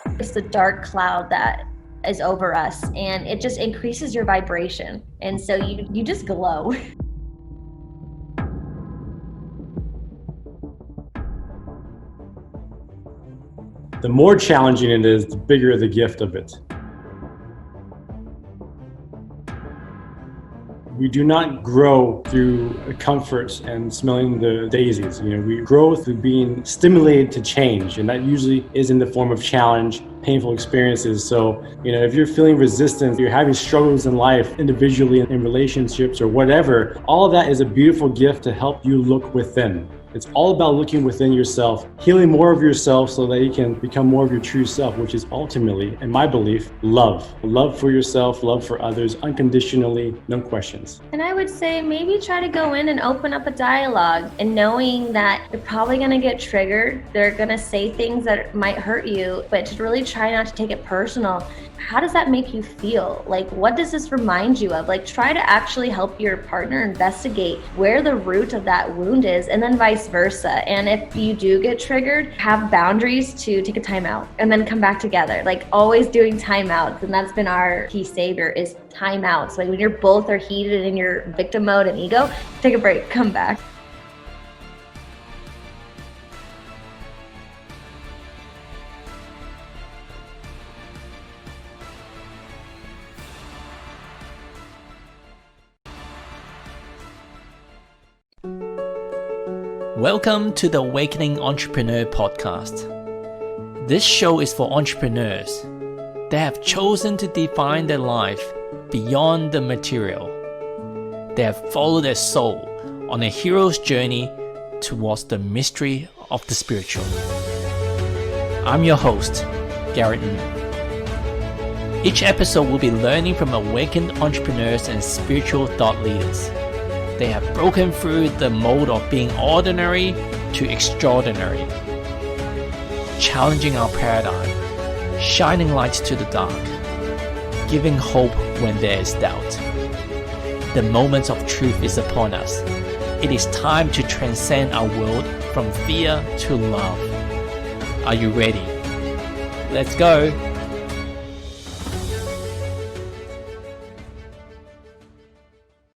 It's the dark cloud that is over us, and it just increases your vibration. And so you just glow. The more challenging it is, the bigger the gift of it. We do not grow through comfort and smelling the daisies. We grow through being stimulated to change, and that usually is in the form of challenge, painful experiences. So, if you're feeling resistance, you're having struggles in life, individually, in relationships or whatever, all of that is a beautiful gift to help you look within. It's all about looking within yourself, healing more of yourself so that you can become more of your true self, which is ultimately, in my belief, love. Love for yourself, love for others, unconditionally, no questions. And I would say maybe try to go in and open up a dialogue, and knowing that you're probably going to get triggered. They're going to say things that might hurt you, but to really try not to take it personal. How does that make you feel? Like, what does this remind you of? Like, try to actually help your partner investigate where the root of that wound is, and then vice versa. And if you do get triggered, have boundaries to take a time out and then come back together. Like, always doing timeouts. And that's been our key savior, is timeouts. Like, when you're both are heated in your victim mode and ego, take a break, come back. Welcome to the Awakening Entrepreneur podcast. This show is for entrepreneurs that have chosen to define their life beyond the material. They have followed their soul on a hero's journey towards the mystery of the spiritual. I'm your host, Garrett Ng. Each episode will be learning from awakened entrepreneurs and spiritual thought leaders. They have broken through the mold of being ordinary to extraordinary, challenging our paradigm, shining light to the dark, giving hope when there is doubt. The moment of truth is upon us. It is time to transcend our world from fear to love. Are you ready? Let's go!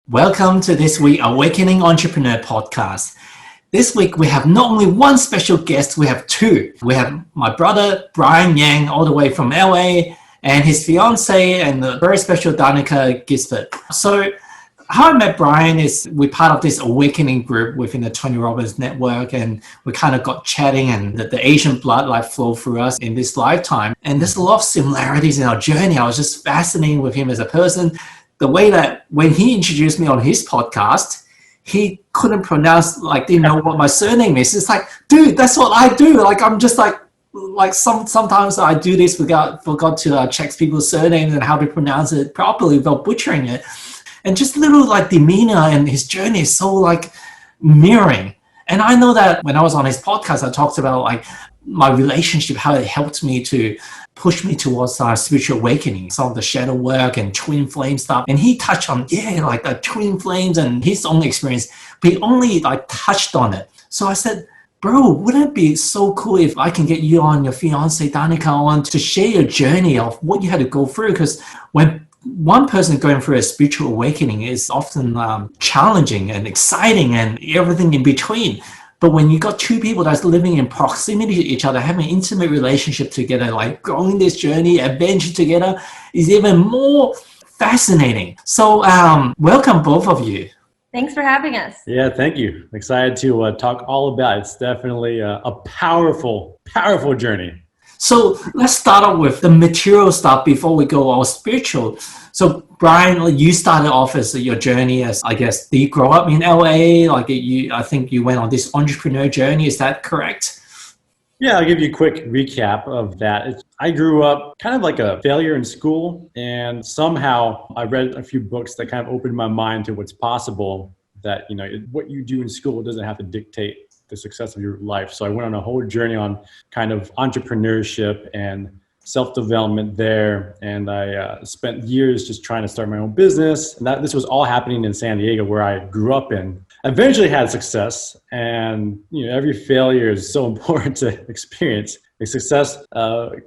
Welcome to this week's Awakening Entrepreneur podcast. This week we have not only one special guest, we have two. We have my brother Brian Yang, all the way from LA, and his fiance and the very special Danika Gisvold. So how I met Brian is we're part of this awakening group within the Tony Robbins network, and we kind of got chatting, and the Asian blood flowed through us in this lifetime. And there's a lot of similarities in our journey. I was just fascinated with him as a person. The way that when he introduced me on his podcast, he couldn't pronounce, didn't know what my surname is. It's like, dude, that's what I do. I'm just sometimes I do this, forgot to check people's surnames and how to pronounce it properly without butchering it. And just little demeanor and his journey is so mirroring. And I know that when I was on his podcast, I talked about my relationship, how it helped me to push me towards spiritual awakening, some of the shadow work and twin flame stuff. And he touched on, the twin flames and his own experience, but he only touched on it. So I said, bro, wouldn't it be so cool if I can get you on, your fiance Danika on, to share your journey of what you had to go through? Because when one person going through a spiritual awakening is often challenging and exciting and everything in between. But when you got two people that's living in proximity to each other, having an intimate relationship together, growing this journey, adventure together, is even more fascinating. So welcome both of you. Thanks for having us. Yeah, thank you. Excited to talk all about it. It's definitely a powerful, powerful journey. So let's start off with the material stuff before we go all spiritual. So Brian, you started off as your journey as, did you grow up in LA? I think you went on this entrepreneur journey. Is that correct? Yeah, I'll give you a quick recap of that. I grew up kind of like a failure in school, and somehow I read a few books that kind of opened my mind to what's possible, that, what you do in school doesn't have to dictate the success of your life. So I went on a whole journey on kind of entrepreneurship and self-development there. And I spent years just trying to start my own business. And this was all happening in San Diego, where I grew up in. Eventually had success. And, every failure is so important to experience. The success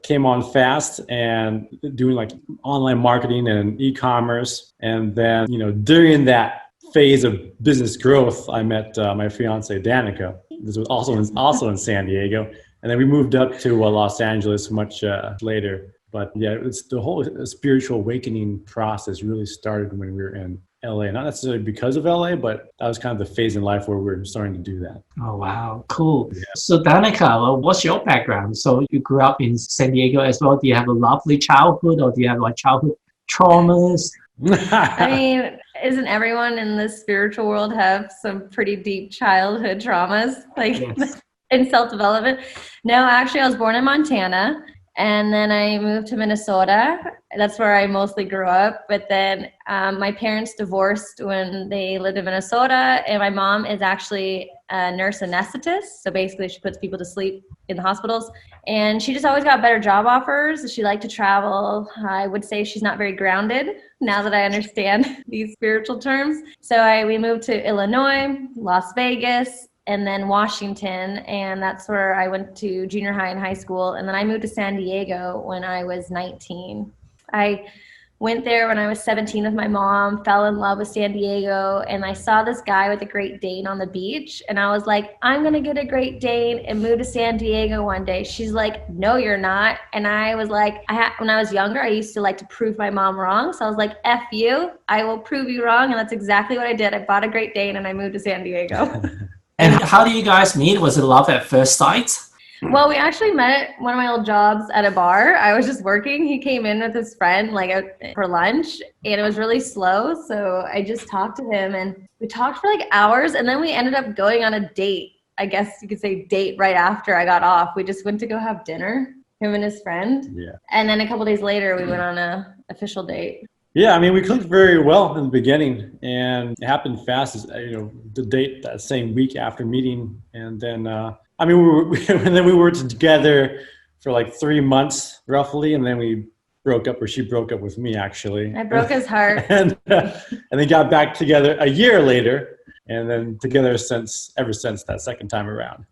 came on fast, and doing like online marketing and e-commerce. And then, during that phase of business growth, I met my fiance Danika. This was also in San Diego, and then we moved up to Los Angeles much later. But yeah, it's the whole spiritual awakening process really started when we were in LA. Not necessarily because of LA, but that was kind of the phase in life where we're starting to do that. Oh, wow. Cool. Yeah. So Danika, what's your background? So you grew up in San Diego as well. Do you have a lovely childhood, or do you have like childhood traumas? I mean, isn't everyone in the spiritual world have some pretty deep childhood traumas, like yes. in self-development? No, actually, I was born in Montana, and then I moved to Minnesota. That's where I mostly grew up. But then my parents divorced when they lived in Minnesota, and my mom is actually a nurse anesthetist. So basically, she puts people to sleep in the hospitals. And she just always got better job offers. She liked to travel. I would say she's not very grounded now that I understand these spiritual terms. So we moved to Illinois, Las Vegas, and then Washington, and that's where I went to junior high and high school. And then I moved to San Diego when I was 19. I went there when I was 17 with my mom, fell in love with San Diego, and I saw this guy with a Great Dane on the beach, and I was like, I'm gonna get a Great Dane and move to San Diego one day. She's like, no, you're not. And I was like, when I was younger, I used to like to prove my mom wrong. So I was like, F you, I will prove you wrong. And that's exactly what I did. I bought a Great Dane and I moved to San Diego. And how do you guys meet? Was it love at first sight? Well, we actually met at one of my old jobs at a bar. I was just working. He came in with his friend for lunch, and it was really slow. So I just talked to him, and we talked for like hours, and then we ended up going on a date. I guess you could say date right after I got off. We just went to go have dinner, him and his friend. Yeah. And then a couple days later, we went on a official date. Yeah, I mean, we clicked very well in the beginning, and it happened fast. The date that same week after meeting, and then we were together for like 3 months roughly, and then we broke up, or she broke up with me actually. I broke his heart, and then got back together a year later, and then together ever since that second time around.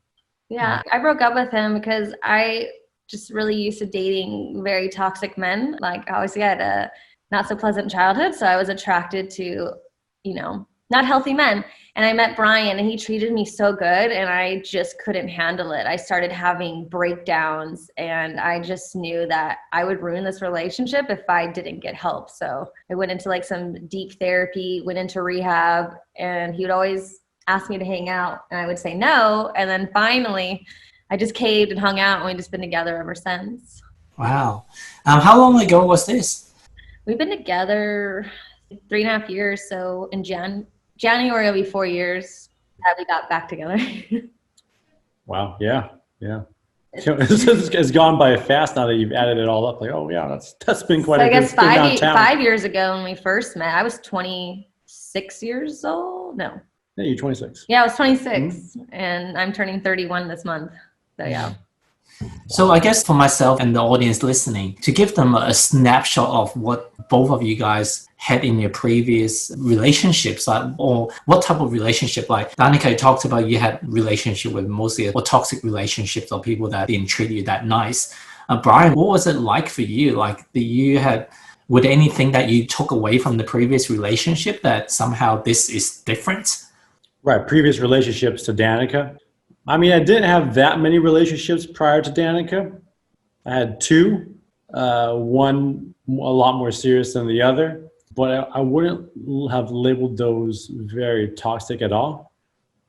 Yeah, I broke up with him because I just really used to dating very toxic men. Like obviously I had a not so pleasant childhood, so I was attracted to, not healthy men. And I met Brian, and he treated me so good, and I just couldn't handle it. I started having breakdowns, and I just knew that I would ruin this relationship if I didn't get help. So I went into like some deep therapy, went into rehab, and he would always ask me to hang out, and I would say no. And then finally I just caved and hung out, and we've just been together ever since. Wow. How long ago was this? We've been together 3.5 years. So in January will be 4 years that we got back together. Wow. Yeah. It's gone by fast now that you've added it all up. Like, oh yeah, that's been quite. So I guess 5 years ago when we first met, I was 26 years old. No. Yeah, you're 26. Yeah, I was 26, and I'm turning 31 this month. So yeah. So I guess for myself and the audience listening, to give them a snapshot of what both of you guys had in your previous relationships, or what type of relationship, like Danika, you talked about you had relationship with mostly or toxic relationships or people that didn't treat you that nice. Brian, what was it like for you? Like, would anything that you took away from the previous relationship that somehow this is different? Right, previous relationships to Danika. I mean, I didn't have that many relationships prior to Danika. I had 2, one a lot more serious than the other, but I wouldn't have labeled those very toxic at all.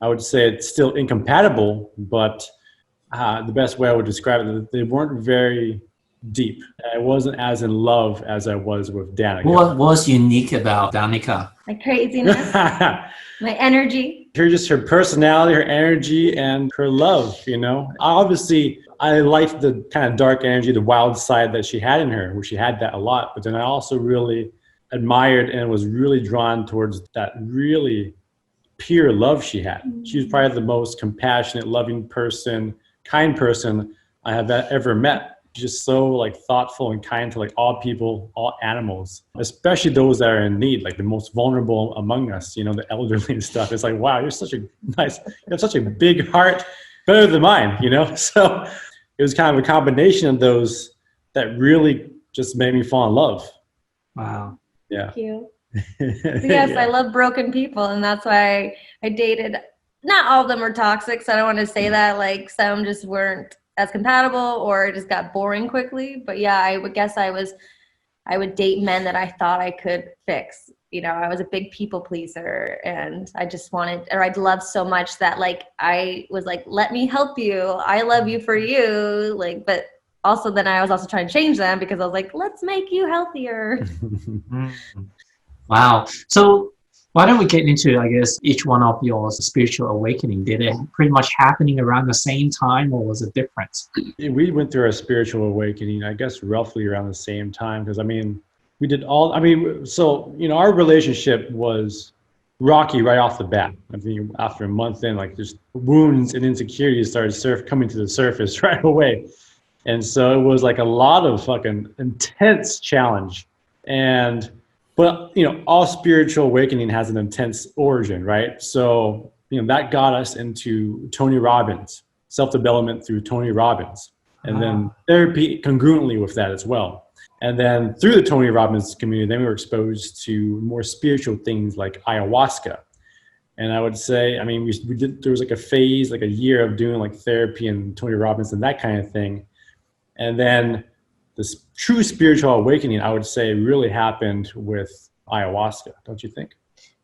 I would say it's still incompatible, but the best way I would describe it is they weren't very deep. I wasn't as in love as I was with Danika. What was unique about Danika? My craziness, my energy. Her personality, her energy, and her love, Obviously, I liked the kind of dark energy, the wild side that she had in her, where she had that a lot. But then I also really admired and was really drawn towards that really pure love she had. She was probably the most compassionate, loving person, kind person I have ever met. Just so like thoughtful and kind to like all people, all animals, especially those that are in need, like the most vulnerable among us, the elderly and stuff. It's like, wow, you have such a big heart, better than mine, So it was kind of a combination of those that really just made me fall in love. Wow. Yeah. Thank you. Yes, Yeah. I love broken people, and that's why I dated. Not all of them were toxic, so I don't want to say that. Like, some just weren't as compatible, or it just got boring quickly. But yeah, I would guess I would date men that I thought I could fix. You know, I was a big people pleaser, and I just wanted, or I'd love so much that like I was like, let me help you. I love you for you. Like, but also then I was also trying to change them because I was like, let's make you healthier. Mm. Wow. So why don't we get into, I guess, each one of your spiritual awakening? Did it pretty much happening around the same time, or was it different? We went through a spiritual awakening, I guess, roughly around the same time. Because, I mean, we did all, I mean, so, you know, our relationship was rocky right off the bat. I mean, after a month in, like, just wounds and insecurities started coming to the surface right away. And so it was like a lot of fucking intense challenge. But, you know, all spiritual awakening has an intense origin, right? So, you know, that got us into Tony Robbins, self-development through Tony Robbins, and then therapy congruently with that as well. And then through the Tony Robbins community, then we were exposed to more spiritual things like ayahuasca. And I would say, I mean, we did, there was like a phase, like a year of doing like therapy and Tony Robbins and that kind of thing. And then this true spiritual awakening, I would say, really happened with ayahuasca, don't you think?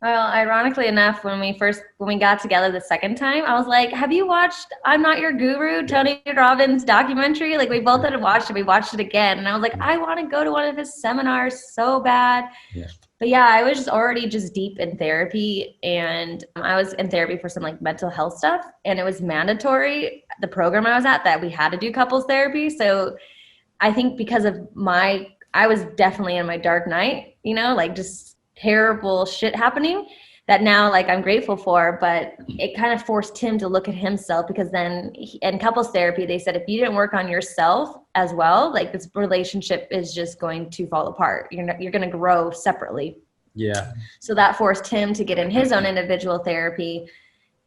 Well, ironically enough, when we got together the second time, I was like, have you watched I'm Not Your Guru, Tony Robbins documentary? Like, we both had watched it. We watched it again. And I was like, I want to go to one of his seminars so bad. Yeah. But yeah, I was already just deep in therapy, and I was in therapy for some like mental health stuff, and it was mandatory, the program I was at, that we had to do couples therapy. So I think because of I was definitely in my dark night, you know, like just terrible shit happening that now like I'm grateful for, but it kind of forced him to look at himself, because then in couples therapy, they said, if you didn't work on yourself as well, like this relationship is just going to fall apart. You're going to grow separately. Yeah. So that forced him to get in his own individual therapy.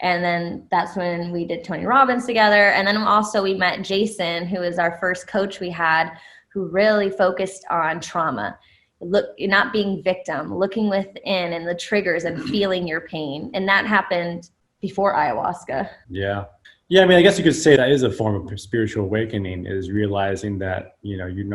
And then that's when we did Tony Robbins together. And then also we met Jason, who is our first coach we had, who really focused on trauma. Not being victim, looking within and the triggers and feeling your pain. And that happened before ayahuasca. Yeah. Yeah, I mean, I guess you could say that is a form of spiritual awakening, is realizing that, you know, you can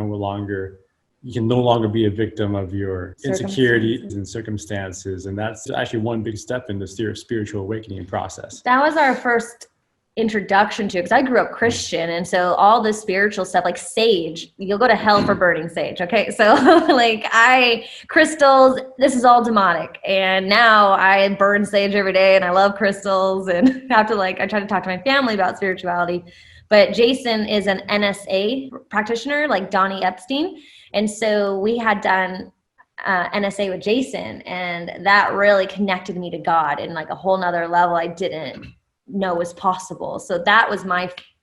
no longer be a victim of your insecurities and circumstances. And that's actually one big step in the spiritual awakening process. That was our first introduction to it, because I grew up Christian, and so all this spiritual stuff, like sage, you'll go to hell for burning sage. Okay, so like crystals, this is all demonic, and now I burn sage every day, and I love crystals, and I try to talk to my family about spirituality. But Jason is an NSA practitioner, like Donnie Epstein, and so we had done NSA with Jason, and that really connected me to God in like a whole nother level I didn't know was possible. So that was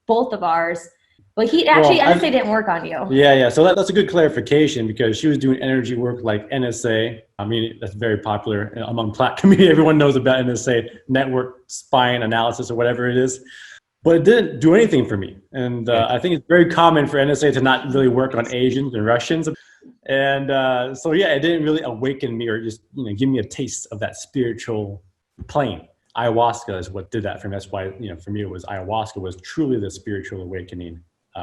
both of ours. But NSA didn't work on you. Yeah. So that's a good clarification, because she was doing energy work like NSA. I mean, that's very popular among Platt community. Everyone knows about NSA, network spine analysis or whatever it is. But it didn't do anything for me. And I think it's very common for NSA to not really work on Asians and Russians. And so, yeah, it didn't really awaken me or just, you know, give me a taste of that spiritual plane. Ayahuasca is what did that for me. That's why, you know, for me, ayahuasca was truly the spiritual awakening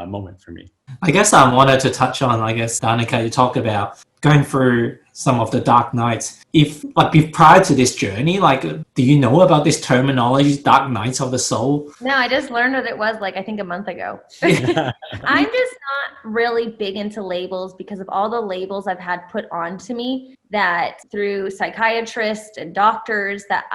moment for me. I guess I wanted to touch on, Danika, you talked about going through some of the dark nights. If prior to this journey, do you know about this terminology, dark nights of the soul? No, I just learned what it was I think a month ago. I'm just not really big into labels, because of all the labels I've had put onto me, that through psychiatrists and doctors, that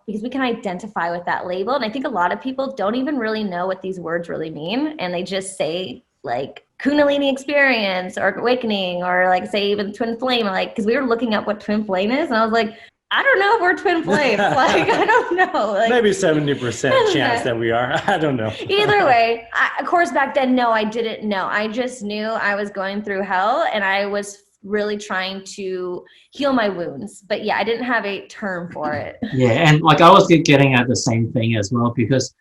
because we can identify with that label. And I think a lot of people don't even really know what these words really mean. And they just say like Kundalini experience or awakening, or like say even twin flame, because we were looking up what twin flame is, and I was like, I don't know if we're twin flames. I don't know. Maybe 70% chance that we are. I don't know. Either way, of course, back then, no, I didn't know. I just knew I was going through hell, and I was really trying to heal my wounds. But yeah, I didn't have a term for it. Yeah, and I was getting at the same thing as well, because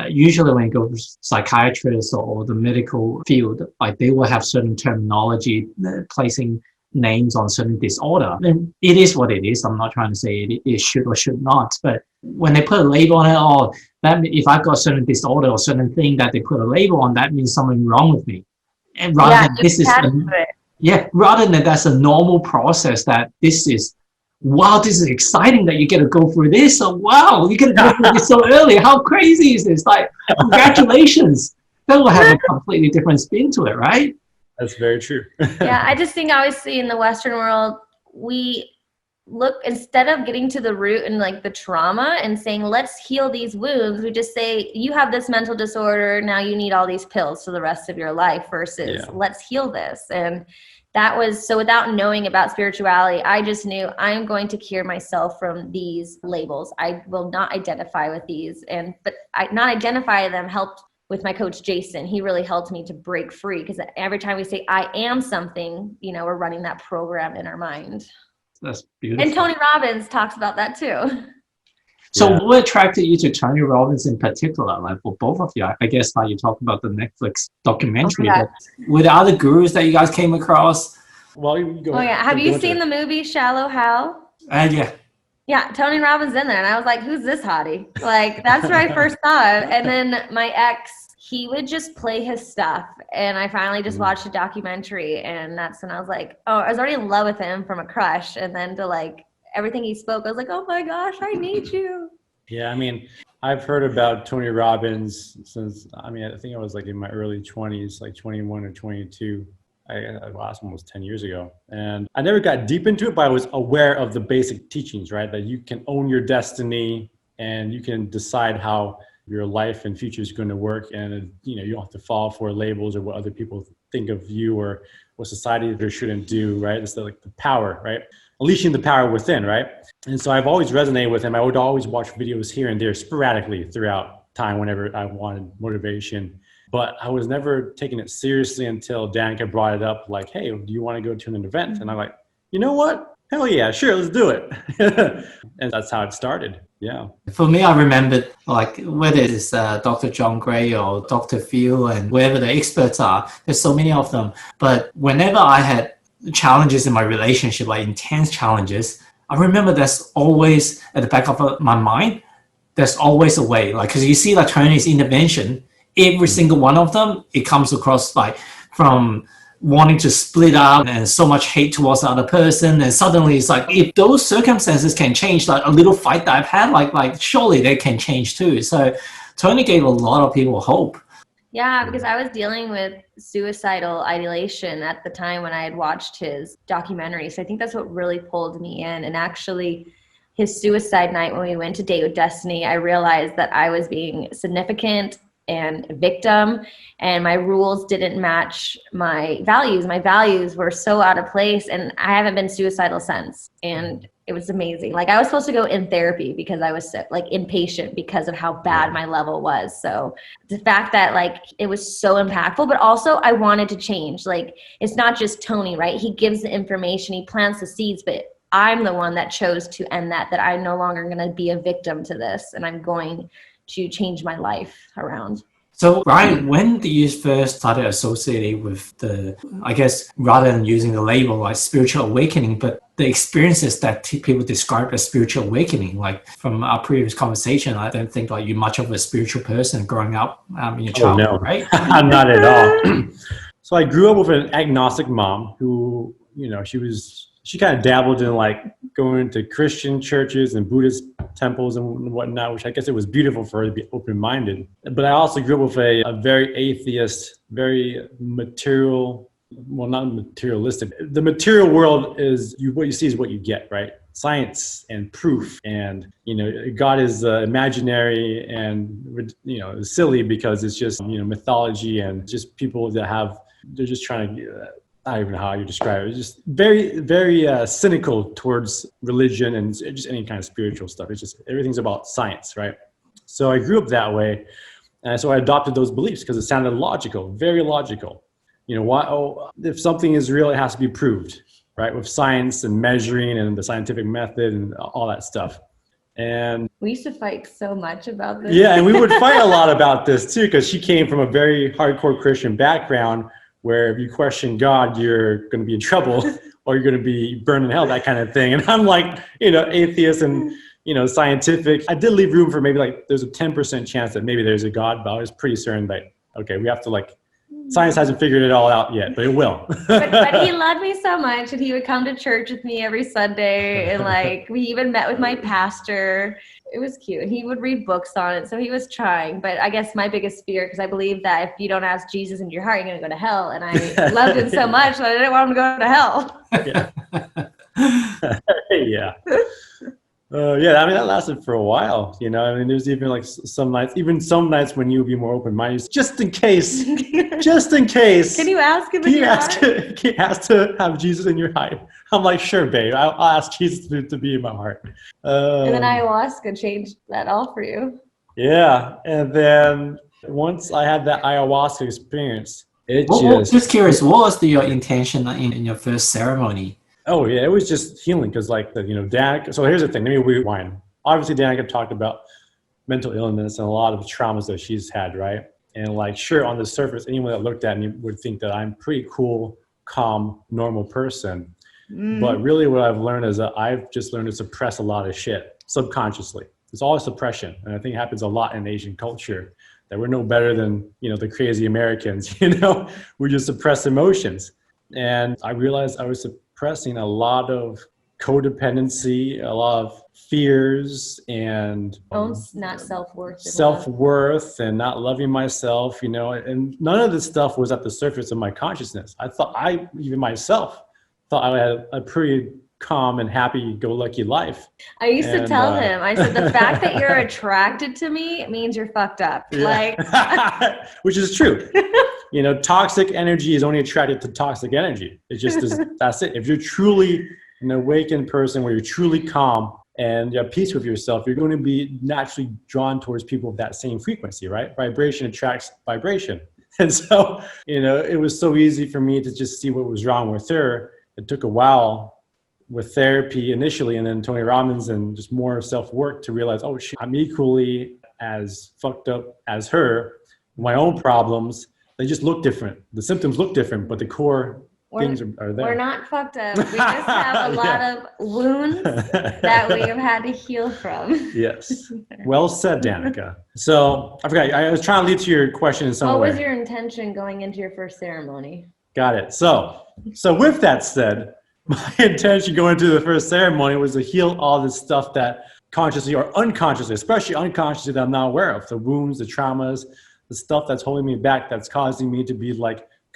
Usually when you go to psychiatrists or the medical field, like they will have certain terminology placing names on certain disorder. And it is what it is. I'm not trying to say it should or should not, but when they put a label on it, oh, that if I've got a certain disorder or certain thing that they put a label on, that means something wrong with me. And rather than this is rather than that's a normal process, that this is, wow, this is exciting that you get to go through this. So wow, you get to go through this so early. How crazy is this? Like, congratulations. That will have a completely different spin to it, right? That's very true. Yeah, I just think obviously in the Western world, we look, instead of getting to the root and like the trauma and saying, let's heal these wounds, we just say, you have this mental disorder, now you need all these pills for the rest of your life, versus let's heal this. And that was, so without knowing about spirituality, I just knew I'm going to cure myself from these labels. I will not identify with these. But not identify them helped with my coach, Jason. He really helped me to break free, because every time we say I am something, we're running that program in our mind. That's beautiful. And Tony Robbins talks about that too. So what attracted you to Tony Robbins in particular? Like for both of you, I guess like you talked about the Netflix documentary, but were there other gurus that you guys came across? Well, you go. Have you seen the movie Shallow Hal? Yeah. Yeah, Tony Robbins in there. And I was like, who's this hottie? Like, that's where I first saw it. And then my ex, he would just play his stuff. And I finally just watched a documentary. And that's when I was like, oh, I was already in love with him from a crush. And then to like everything he spoke, I was like, oh my gosh, I need you. Yeah, I mean, I've heard about Tony Robbins since, I think I was like in my early 20s, like 21 or 22. The last one was 10 years ago. And I never got deep into it, but I was aware of the basic teachings, right? That you can own your destiny and you can decide how your life and future is going to work. And, you don't have to fall for labels or what other people think of you or what society or shouldn't do, right? It's like the power, right? Unleashing the power within, right? And so I've always resonated with him. I would always watch videos here and there sporadically throughout time whenever I wanted motivation. But I was never taking it seriously until Danika brought it up, like, hey, do you want to go to an event? And I'm like, you know what? Hell yeah, sure, let's do it. And that's how it started. Yeah. For me, I remembered, like, whether it's Dr. John Gray or Dr. Phil and wherever the experts are, there's so many of them. But whenever I had challenges in my relationship, like intense challenges, I remember there's always at the back of my mind, there's always a way. Like, because you see like Tony's intervention, every single one of them, it comes across like from wanting to split up and so much hate towards the other person. And suddenly it's like, if those circumstances can change, like a little fight that I've had, like surely they can change too. So Tony gave a lot of people hope. Yeah, because I was dealing with suicidal ideation at the time when I had watched his documentary. So I think that's what really pulled me in. And actually his suicide night, when we went to Date with Destiny, I realized that I was being significant and victim, and my rules didn't match my values. My values were so out of place, and I haven't been suicidal since. And it was amazing. Like, I was supposed to go in therapy because I was like inpatient because of how bad my level was. So the fact that like it was so impactful, but also I wanted to change. Like, it's not just Tony, right? He gives the information, he plants the seeds, but I'm the one that chose to end that I'm no longer going to be a victim to this, and I'm going to change my life around. So Brian, when did you first started associating with the, I guess, rather than using the label like spiritual awakening, but the experiences that people describe as spiritual awakening? Like from our previous conversation, I don't think like you're much of a spiritual person growing up in your childhood, right? Not at all. So I grew up with an agnostic mom who, she kind of dabbled in like going to Christian churches and Buddhist temples and whatnot, which I guess it was beautiful for her to be open-minded. But I also grew up with a very atheist, very material, well, not materialistic. The material world is what you see is what you get, right? Science and proof, and God is imaginary and silly because it's just mythology and just people that they're just trying to. I don't even know how you describe it. It's just very, very cynical towards religion and just any kind of spiritual stuff. It's just everything's about science, right? So I grew up that way, and so I adopted those beliefs because it sounded logical, very logical. If something is real, it has to be proved, right? With science and measuring and the scientific method and all that stuff. And we used to fight so much about this. yeah, and we would fight a lot about this too, because she came from a very hardcore Christian background where if you question God, you're going to be in trouble or you're going to be burned in hell, that kind of thing. And I'm like, atheist and, scientific. I did leave room for maybe like there's a 10% chance that maybe there's a God, but I was pretty certain that, okay, we have to science hasn't figured it all out yet, but it will. but he loved me so much, and he would come to church with me every Sunday, and we even met with my pastor. It was cute. He would read books on it, so he was trying. But I guess my biggest fear, because I believe that if you don't ask Jesus into your heart, you're going to go to hell. And I loved him so much that I didn't want him to go to hell. Yeah. Yeah, I mean, that lasted for a while, there's even some nights when you would be more open-minded, just in case. Can you ask him? Can you ask to have Jesus in your heart? I'm like, sure, babe. I'll ask Jesus to be in my heart. And then ayahuasca changed that all for you. Yeah, and then once I had that ayahuasca experience, just curious, what was your intention in your first ceremony? Oh yeah, it was just healing because Danika. So here's the thing. Let me rewind. Obviously, Danika talked about mental illness and a lot of traumas that she's had, right? And sure, on the surface, anyone that looked at me would think that I'm pretty cool, calm, normal person. But really, what I've learned is that I've just learned to suppress a lot of shit subconsciously. It's all suppression, and I think it happens a lot in Asian culture. That we're no better than the crazy Americans. We just suppress emotions, and I realized I was suppressing a lot of codependency, a lot of fears, and not self-worth and not loving myself, and none of this stuff was at the surface of my consciousness. I thought even myself thought I had a pretty calm and happy-go-lucky life. I used to tell him, I said, the fact that you're attracted to me means you're fucked up. Yeah. Which is true. Toxic energy is only attracted to toxic energy. It just is. That's it. If you're truly an awakened person where you're truly calm and you have peace with yourself, you're going to be naturally drawn towards people of that same frequency, right? Vibration attracts vibration. And so, it was so easy for me to just see what was wrong with her. It took a while with therapy initially, and then Tony Robbins and just more self-work to realize, oh shit, I'm equally as fucked up as her. My own problems, they just look different. The symptoms look different, but the core things are there. We're not fucked up. We just have a lot of wounds that we have had to heal from. Yes. Well said, Danika. So I forgot, I was trying to lead to your question in some way. What was your intention going into your first ceremony? Got it. So with that said, my intention going into the first ceremony was to heal all this stuff that consciously or unconsciously, especially unconsciously, that I'm not aware of. The wounds, the traumas, the stuff that's holding me back, that's causing me to be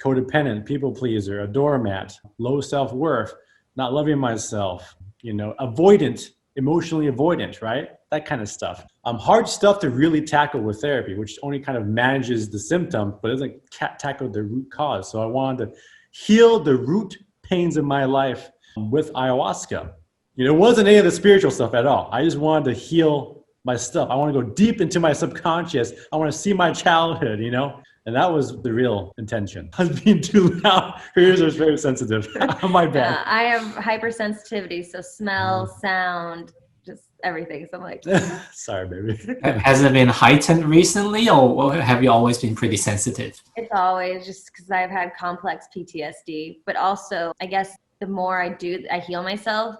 codependent, people pleaser, a doormat, low self-worth, not loving myself, avoidant, emotionally avoidant, right? That kind of stuff. Hard stuff to really tackle with therapy, which only kind of manages the symptom, but doesn't tackle the root cause. So I wanted to heal the root pains in my life with ayahuasca. It wasn't any of the spiritual stuff at all. I just wanted to heal my stuff. I want to go deep into my subconscious. I want to see my childhood, and that was the real intention. I was being too loud. Her ears are very sensitive. My bad. I have hypersensitivity, so smell, sound, just everything. So I'm like, sorry, baby. Has it been heightened recently, or have you always been pretty sensitive? It's always just because I've had complex PTSD, but also I guess the more I heal myself,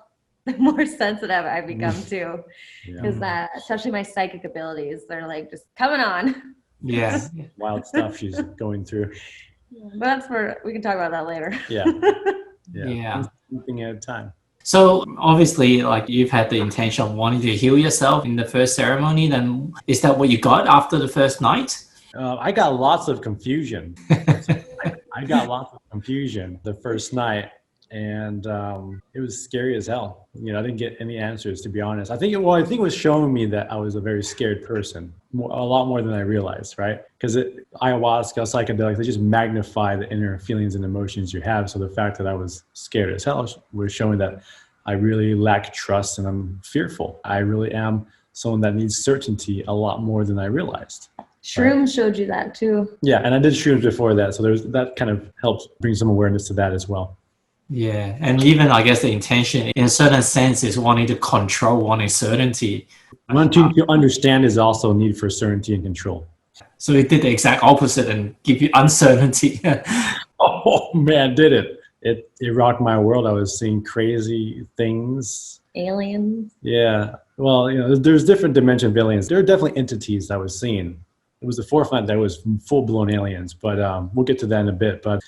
the more sensitive I become too. Because especially my psychic abilities, they're just coming on. Yeah. Wild stuff she's going through. But we can talk about that later. Yeah. One thing at a time. So obviously, you've had the intention of wanting to heal yourself in the first ceremony. Then is that what you got after the first night? I got lots of confusion. I got lots of confusion the first night, and it was scary as hell. I didn't get any answers, to be honest. I think it was showing me that I was a very scared person, a lot more than I realized, right? Because ayahuasca, psychedelics, they just magnify the inner feelings and emotions you have. So the fact that I was scared as hell was showing that I really lack trust and I'm fearful. I really am someone that needs certainty a lot more than I realized. Shrooms showed you that too. Yeah, and I did shrooms before that, so that kind of helped bring some awareness to that as well. Yeah, and even I guess the intention in a certain sense is wanting to control, wanting certainty. Wanting to understand is also a need for certainty and control. So it did the exact opposite and give you uncertainty. Oh man, did it. It rocked my world. I was seeing crazy things. Aliens. Yeah. Well, there's different dimension of aliens. There are definitely entities I was seeing. It was the forefront that was full-blown aliens, but we'll get to that in a bit. But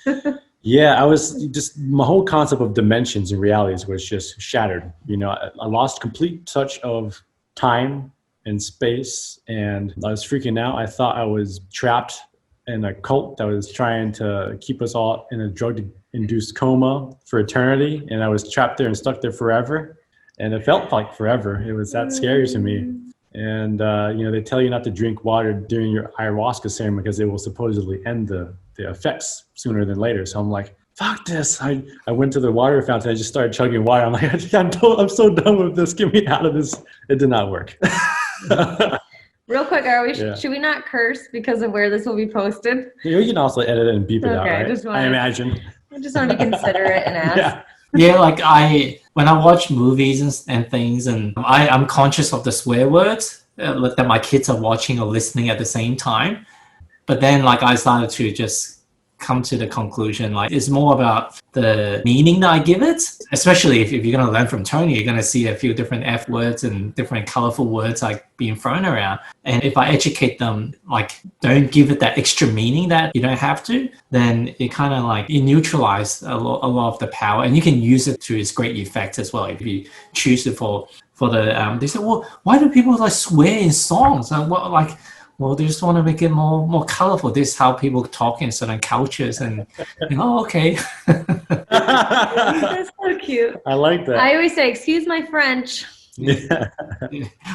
yeah, I was just, my whole concept of dimensions and realities was just shattered. I lost complete touch of time and space, and I was freaking out. I thought I was trapped in a cult that was trying to keep us all in a drug-induced coma for eternity, and I was trapped there and stuck there forever. And it felt like forever. It was that scary to me. And they tell you not to drink water during your ayahuasca ceremony because it will supposedly end the effects sooner than later. So I'm like, fuck this. I went to the water fountain. I just started chugging water. I'm like, I'm so done with this. Get me out of this. It did not work. Real quick, should we not curse because of where this will be posted? You can also edit it and beep it out, right? I imagine. I just wanted to consider it and ask. Yeah, like when I watch movies and things, and I'm conscious of the swear words that my kids are watching or listening at the same time. But then like I started to just come to the conclusion, like it's more about the meaning that I give it, especially if you're going to learn from Tony, you're going to see a few different F words and different colorful words like being thrown around. And if I educate them, like don't give it that extra meaning that you don't have to, then it kind of like it neutralizes a lot of the power, and you can use it to its great effect as well if you choose it for the they say, well, why do people like swear in songs? And what like, well, they just want to make it more colorful. This is how people talk in certain cultures, and okay. That's so cute. I like that. I always say, excuse my French. Yeah.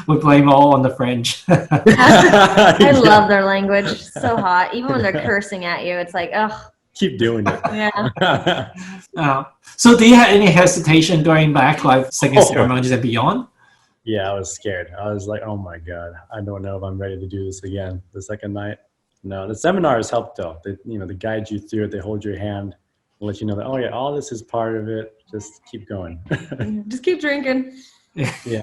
We blame all on the French. I love their language. So hot. Even when they're cursing at you, it's like, ugh. Keep doing it. Yeah. So do you have any hesitation going back, like second ceremonies and beyond? Yeah, I was scared. I was like, oh my God, I don't know if I'm ready to do this again the second night. No, the seminars helped though. They guide you through it. They hold your hand and let you know that, oh yeah, all this is part of it. Just keep going. Just keep drinking. Yeah.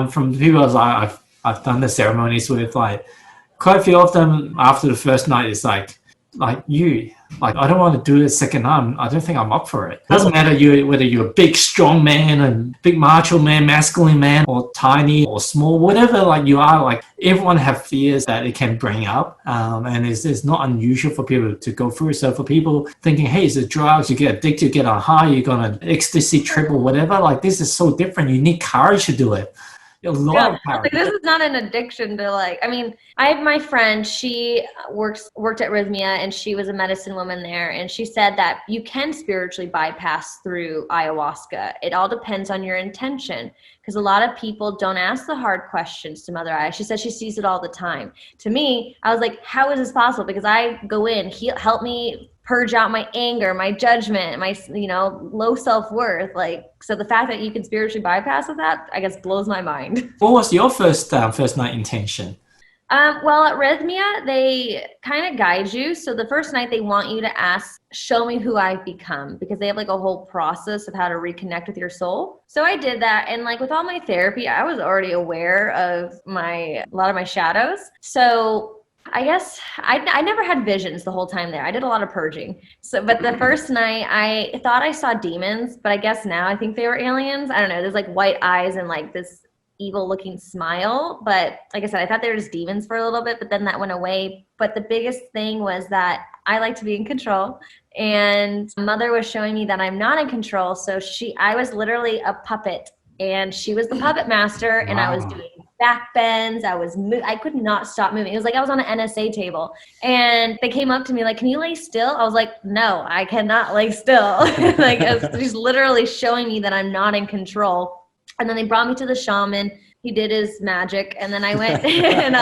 From the people I've done the ceremonies with, like quite a few of them after the first night, it's like I don't want to do it second time. I don't think I'm up for it. Doesn't matter whether you're a big strong man and big macho man, masculine man, or tiny or small, whatever like you are, like everyone have fears that it can bring up, and it's not unusual for people to go through. So for people thinking, hey, it's a drugs, you get addicted, you get on high, you're gonna ecstasy trip or whatever, like this is so different. You need courage to do it. A lot of power. Like, this is not an addiction to I have my friend, she worked at Rhythmia, and she was a medicine woman there, and she said that you can spiritually bypass through ayahuasca. It all depends on your intention, because a lot of people don't ask the hard questions to Mother Aya. She says she sees it all the time. To me, I was like, how is this possible? Because I go in, help me purge out my anger, my judgment, my low self-worth. So the fact that you can spiritually bypass with that, I guess, blows my mind. What was your first night intention? Well, at Rhythmia, they kind of guide you. So the first night they want you to ask, show me who I've become, because they have like a whole process of how to reconnect with your soul. So I did that. And like with all my therapy, I was already aware of a lot of my shadows. So I guess I never had visions the whole time there. I did a lot of purging. But the first night I thought I saw demons, but I guess now I think they were aliens. I don't know. There's like white eyes and like this evil looking smile. But like I said, I thought they were just demons for a little bit, but then that went away. But the biggest thing was that I like to be in control. And Mother was showing me that I'm not in control. So I was literally a puppet, and she was the puppet master. And I was doing back bends. I could not stop moving. It was like I was on an NSA table, and they came up to me like, can you lay still? I was like, no, I cannot lay still. Like she's literally showing me that I'm not in control. And then they brought me to the shaman. He did his magic. And then I went and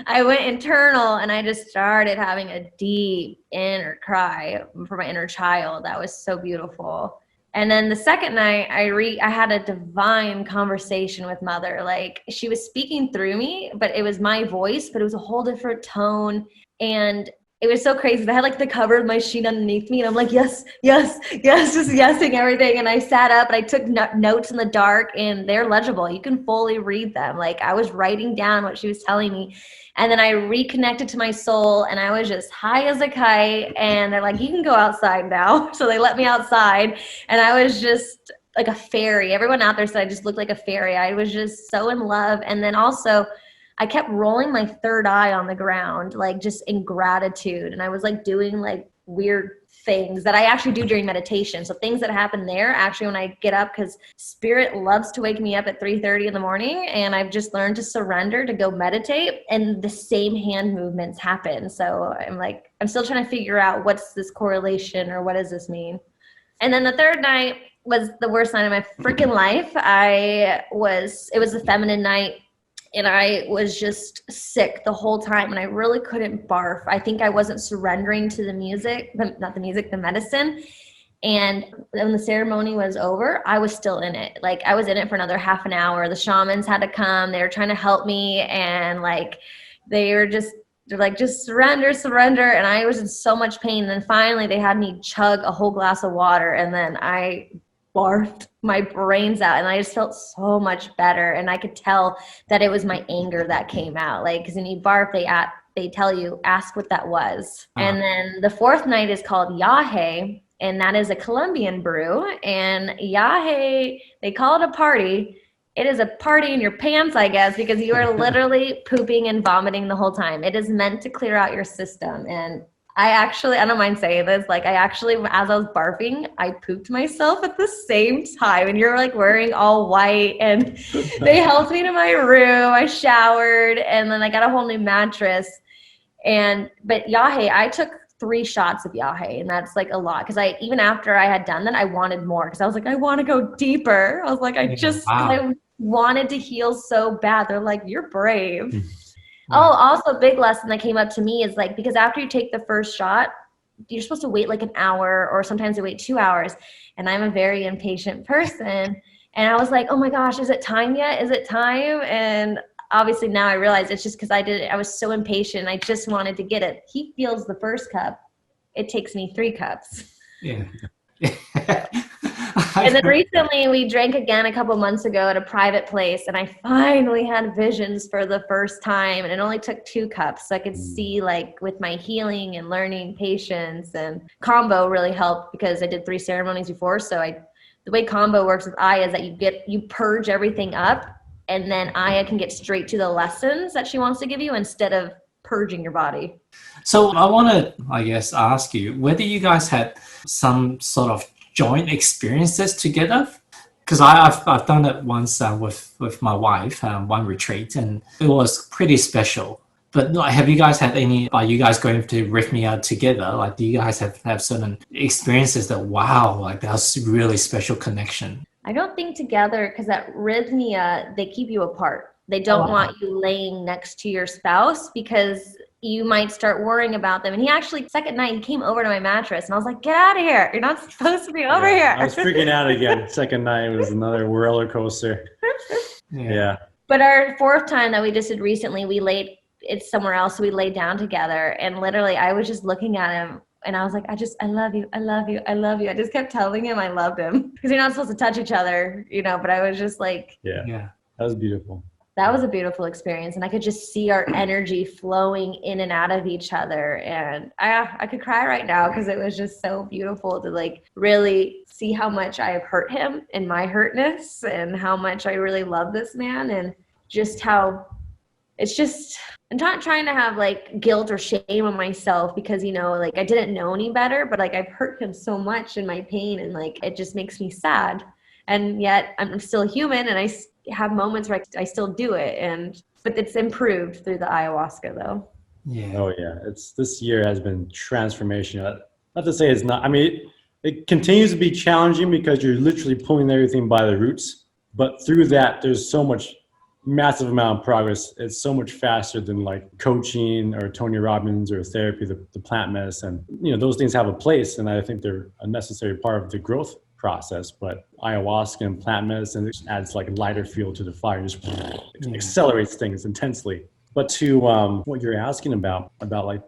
I went internal, and I just started having a deep inner cry for my inner child. That was so beautiful. And then the second night, I had a divine conversation with Mother. Like, she was speaking through me, but it was my voice, but it was a whole different tone. And it was so crazy. I had like the cover of my sheet underneath me and I'm like, yes, yes, yes, just yesing everything. And I sat up and I took notes in the dark and they're legible. You can fully read them. Like I was writing down what she was telling me. And then I reconnected to my soul and I was just high as a kite. And they're like, you can go outside now. So they let me outside and I was just like a fairy. Everyone out there said I just looked like a fairy. I was just so in love. And then also I kept rolling my third eye on the ground, like just in gratitude. And I was like doing like weird things that I actually do during meditation. So things that happen there actually when I get up, because spirit loves to wake me up at 3:30 in the morning. And I've just learned to surrender to go meditate and the same hand movements happen. So I'm still trying to figure out what's this correlation or what does this mean? And then the third night was the worst night of my freaking life. It was the feminine night. And I was just sick the whole time and I really couldn't barf. I think I wasn't surrendering to the music, the medicine. And when the ceremony was over, I was still in it. Like I was in it for another half an hour. The shamans had to come. They were trying to help me. And like, they're like, just surrender. And I was in so much pain. And then finally they had me chug a whole glass of water. And then I barfed my brains out and I just felt so much better. And I could tell that it was my anger that came out. Like, cause when you barf, they tell you, ask what that was. And then the fourth night is called Yahe. And that is a Colombian brew. And Yahe, they call it a party. It is a party in your pants, I guess, because you are literally pooping and vomiting the whole time. It is meant to clear out your system. And I don't mind saying this, like as I was barfing, I pooped myself at the same time. And you're like wearing all white and they helped me to my room. I showered and then I got a whole new mattress. But Yahe, I took 3 shots of Yahe and that's like a lot. Cause even after I had done that, I wanted more. Cause I was like, I want to go deeper. I was like, I wanted to heal so bad. They're like, you're brave. Oh, also a big lesson that came up to me is like, because after you take the first shot, you're supposed to wait like an hour or sometimes they wait 2 hours. And I'm a very impatient person. And I was like, oh my gosh, is it time yet? Is it time? And obviously now I realize it's just because I was so impatient. I just wanted to get it. He feels the first cup. It takes me 3 cups. Yeah. And then recently we drank again a couple months ago at a private place and I finally had visions for the first time and it only took 2 cups. So I could see like with my healing and learning patience, and Kambo really helped because I did 3 ceremonies before. So the way Kambo works with Aya is that you purge everything up and then Aya can get straight to the lessons that she wants to give you instead of purging your body. So I want to, I guess, ask you whether you guys had some sort of joint experiences together, because I've done it once with my wife, one retreat, and it was pretty special. But have you guys had any? Are you guys going to Rhythmia together? Like, do you guys have certain experiences that like that was a really special connection? I don't think together, because at Rhythmia they keep you apart. They don't want you laying next to your spouse because you might start worrying about them. And he actually, second night, he came over to my mattress and I was like, get out of here. You're not supposed to be over here. I was freaking out again. Second night was another roller coaster. Yeah. But our fourth time that we just did recently, it's somewhere else. So we laid down together and literally I was just looking at him and I was like, I love you. I love you. I love you. I just kept telling him I loved him because you're not supposed to touch each other, but I was just like, yeah, that was beautiful. That was a beautiful experience. And I could just see our energy flowing in and out of each other. And I could cry right now because it was just so beautiful to like really see how much I have hurt him in my hurtness and how much I really love this man and just how it's just, I'm not trying to have like guilt or shame on myself because, like I didn't know any better, but like I've hurt him so much in my pain and like it just makes me sad. And yet I'm still human and I have moments where I still do it, but it's improved through the ayahuasca though. Yeah. Oh yeah. This year has been transformational. Not to say it's not, it continues to be challenging because you're literally pulling everything by the roots, but through that, there's so much massive amount of progress. It's so much faster than like coaching or Tony Robbins or therapy, the plant medicine. Those things have a place and I think they're a necessary part of the growth process, but ayahuasca and plant medicine adds like a lighter fuel to the fire, just accelerates things intensely. But to what you're asking about like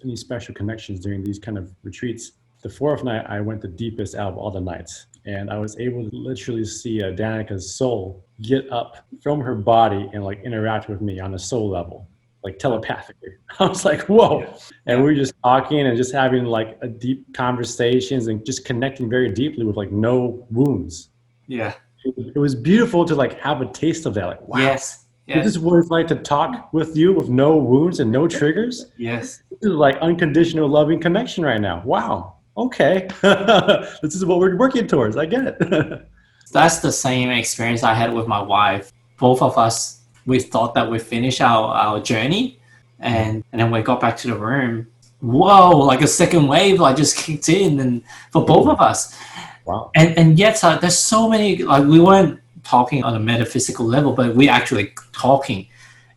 any special connections during these kind of retreats, the fourth night I went the deepest out of all the nights. And I was able to literally see Danika's soul get up from her body and like interact with me on a soul level, like telepathically. I was like, whoa. And we were just talking and just having like a deep conversations and just connecting very deeply with like no wounds. Yeah. It was beautiful to like have a taste of that. Like, wow. Yes. This is what it's like to talk with you with no wounds and no triggers. Yes. This is like unconditional loving connection right now. Wow. Okay. This is what we're working towards. I get it. That's the same experience I had with my wife. Both of us, we thought that we finished our journey, and then we got back to the room. Whoa, like a second wave like just kicked in, and for both of us. Wow. And yet there's so many, like we weren't talking on a metaphysical level, but we actually talking.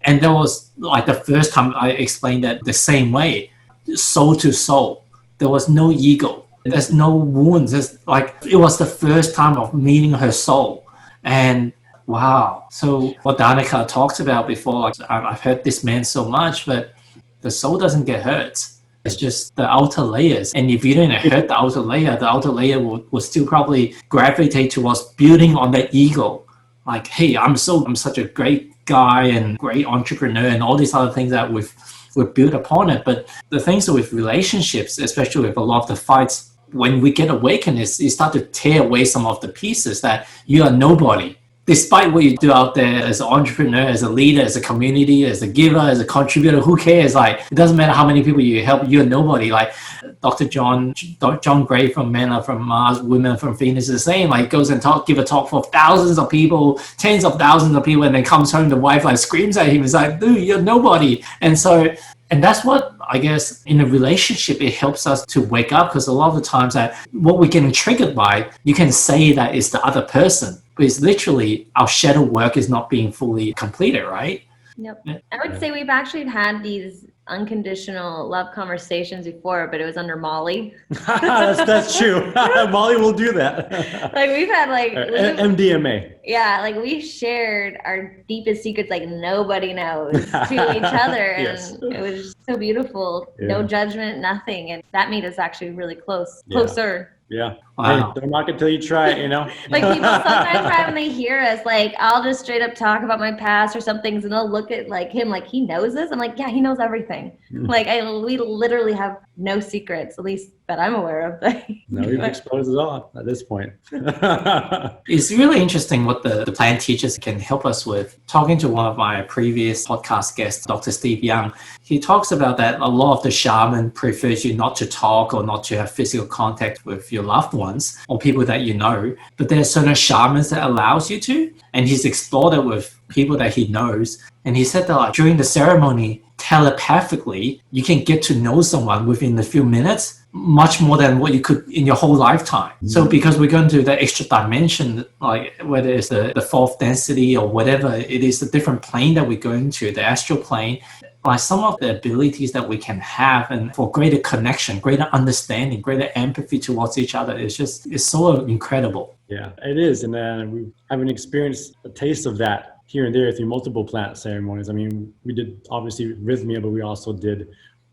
And that was like the first time I explained that the same way, soul to soul. There was no ego. There's no wounds. It was the first time of meeting her soul. And wow. So what Danika talked about before, like I've heard this man so much, but the soul doesn't get hurt. It's just the outer layers. And if you didn't hurt the outer layer will still probably gravitate towards building on that ego. Like, hey, I'm such a great guy and great entrepreneur and all these other things that we've built upon it. But the things with relationships, especially with a lot of the fights, when we get awakened, you start to tear away some of the pieces that you are nobody. Despite what you do out there as an entrepreneur, as a leader, as a community, as a giver, as a contributor, who cares? Like, it doesn't matter how many people you help, you're nobody. Like Dr. John Gray from Men Are From Mars, Women Are From Venus is the same. Like, goes and give a talk for thousands of people, tens of thousands of people, and then comes home, the wife like screams at him. It's like, dude, you're nobody. And that's what I guess in a relationship, it helps us to wake up, because a lot of the times that what we're getting triggered by, you can say that it's the other person, but it's literally our shadow work is not being fully completed, right? Yep. I would say we've actually had these unconditional love conversations before, but it was under Molly. That's true. Molly will do that. Like we've had MDMA. Yeah, like we shared our deepest secrets like nobody knows to each other. Yes. And it was just so beautiful. Yeah. No judgment, nothing. And that made us actually really closer. Yeah. Wow. Hey, don't knock it till you try it, you know? Like people sometimes try when they hear us, like I'll just straight up talk about my past or some things and they'll look at like him like he knows this. I'm like, yeah, he knows everything. Like we literally have no secrets, at least that I'm aware of. No, we've exposed it all at this point. It's really interesting what the plant teachers can help us with. Talking to one of my previous podcast guests, Dr. Steve Young, he talks about that a lot of the shaman prefers you not to talk or not to have physical contact with your loved ones or people that you know, but there are certain shamans that allows you to, and he's explored it with people that he knows. And he said that like, during the ceremony, telepathically, you can get to know someone within a few minutes, much more than what you could in your whole lifetime. So because we're going to the extra dimension, like whether it's the fourth density or whatever, it is a different plane that we're going to, the astral plane, like some of the abilities that we can have and for greater connection, greater understanding, greater empathy towards each other, it's so incredible. Yeah, it is. And we haven't experienced a taste of that here and there through multiple plant ceremonies. I mean, we did obviously Rhythmia, but we also did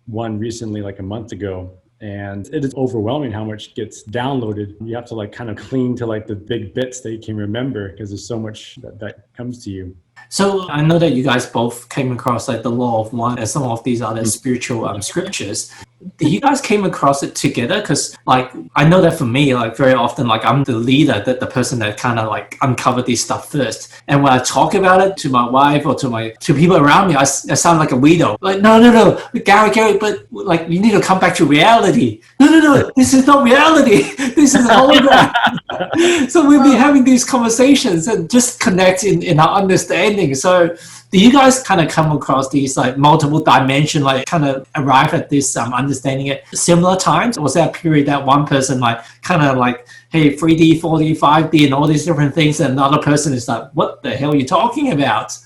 one recently like a month ago. And it is overwhelming how much gets downloaded. You have to like kind of cling to like the big bits that you can remember because there's so much that comes to you. So I know that you guys both came across like the law of one and some of these other spiritual scriptures. You guys came across it together? Because like I know that for me, like very often, like I'm the leader, that the person that kind of like uncovered this stuff first. And when I talk about it to my wife or to people around me, I sound like a weirdo. Like no, Gary, but like you need to come back to reality. No, this is not reality. This is hologram. So we'll be having these conversations and just connect in our understanding. So do you guys kind of come across these like multiple dimension, like kind of arrive at this understanding at similar times? Or was there a period that one person like kind of like, hey, 3D, 4D, 5D and all these different things, and another person is like, what the hell are you talking about?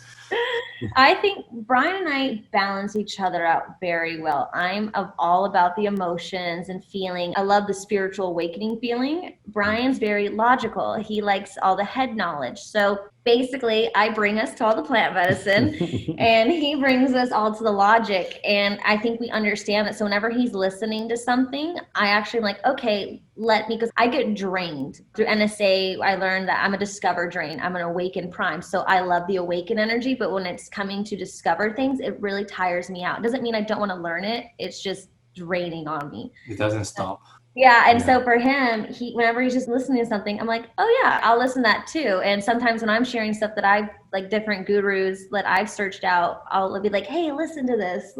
I think Brian and I balance each other out very well. I'm all about the emotions and feeling. I love the spiritual awakening feeling. Brian's very logical. He likes all the head knowledge. So basically I bring us to all the plant medicine and he brings us all to the logic. And I think we understand that. So whenever he's listening to something, I actually am like, okay, let me, because I get drained through NSA. I learned that I'm a discover drain. I'm an awaken prime. So I love the awaken energy, but when it's coming to discover things, it really tires me out. It doesn't mean I don't want to learn it. It's just draining on me. It doesn't stop. Yeah. And so for him, whenever he's just listening to something, I'm like, oh yeah, I'll listen to that too. And sometimes when I'm sharing stuff that I've like different gurus that I've searched out, I'll be like, hey, listen to this.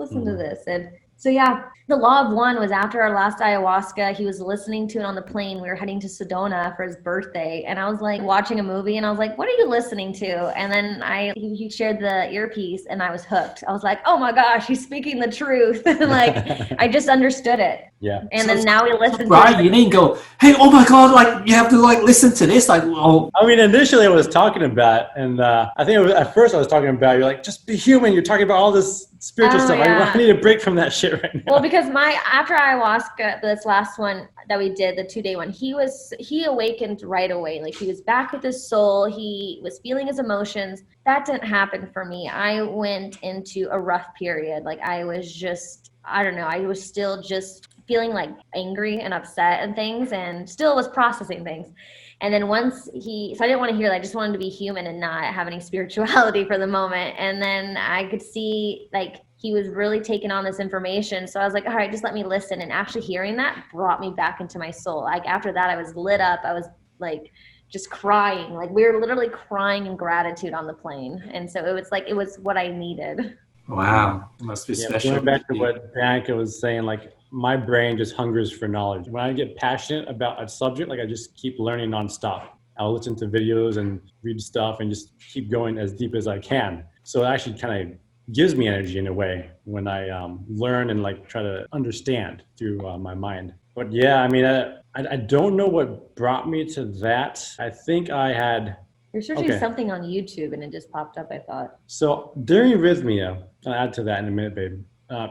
And so yeah, the law of one was after our last ayahuasca. He was listening to it on the plane. We were heading to Sedona for his birthday. And I was like watching a movie and I was like, what are you listening to? And then he shared the earpiece and I was hooked. I was like, oh my gosh, he's speaking the truth. Like I just understood it. Yeah. And then now we listen Brian, to it. you didn't go, hey, oh my God, like you have to like listen to this. Like, oh. I mean, initially I was talking about, and I think at first I was talking about, you're like, just be human. You're talking about all this spiritual stuff. Yeah. I need a break from that shit right now. Well, because after ayahuasca, this last one that we did, the 2-day one, he awakened right away. Like he was back with his soul. He was feeling his emotions. That didn't happen for me. I went into a rough period. Like I was just, I don't know. I was still just feeling like angry and upset and things, and still was processing things. And then so I didn't want to hear that. I just wanted to be human and not have any spirituality for the moment. And then I could see like he was really taking on this information. So I was like, all right, just let me listen. And actually hearing that brought me back into my soul. Like after that, I was lit up. I was like just crying. Like we were literally crying in gratitude on the plane. And so it was what I needed. Wow. It must be special. Going back to what Danika was saying, like my brain just hungers for knowledge. When I get passionate about a subject, like I just keep learning nonstop. I'll listen to videos and read stuff and just keep going as deep as I can. So it actually kind of gives me energy in a way when I learn and like try to understand through my mind. But yeah, I mean, I don't know what brought me to that. I think I had... You're searching something on YouTube and it just popped up, I thought. So during Rhythmia, I'll add to that in a minute, babe.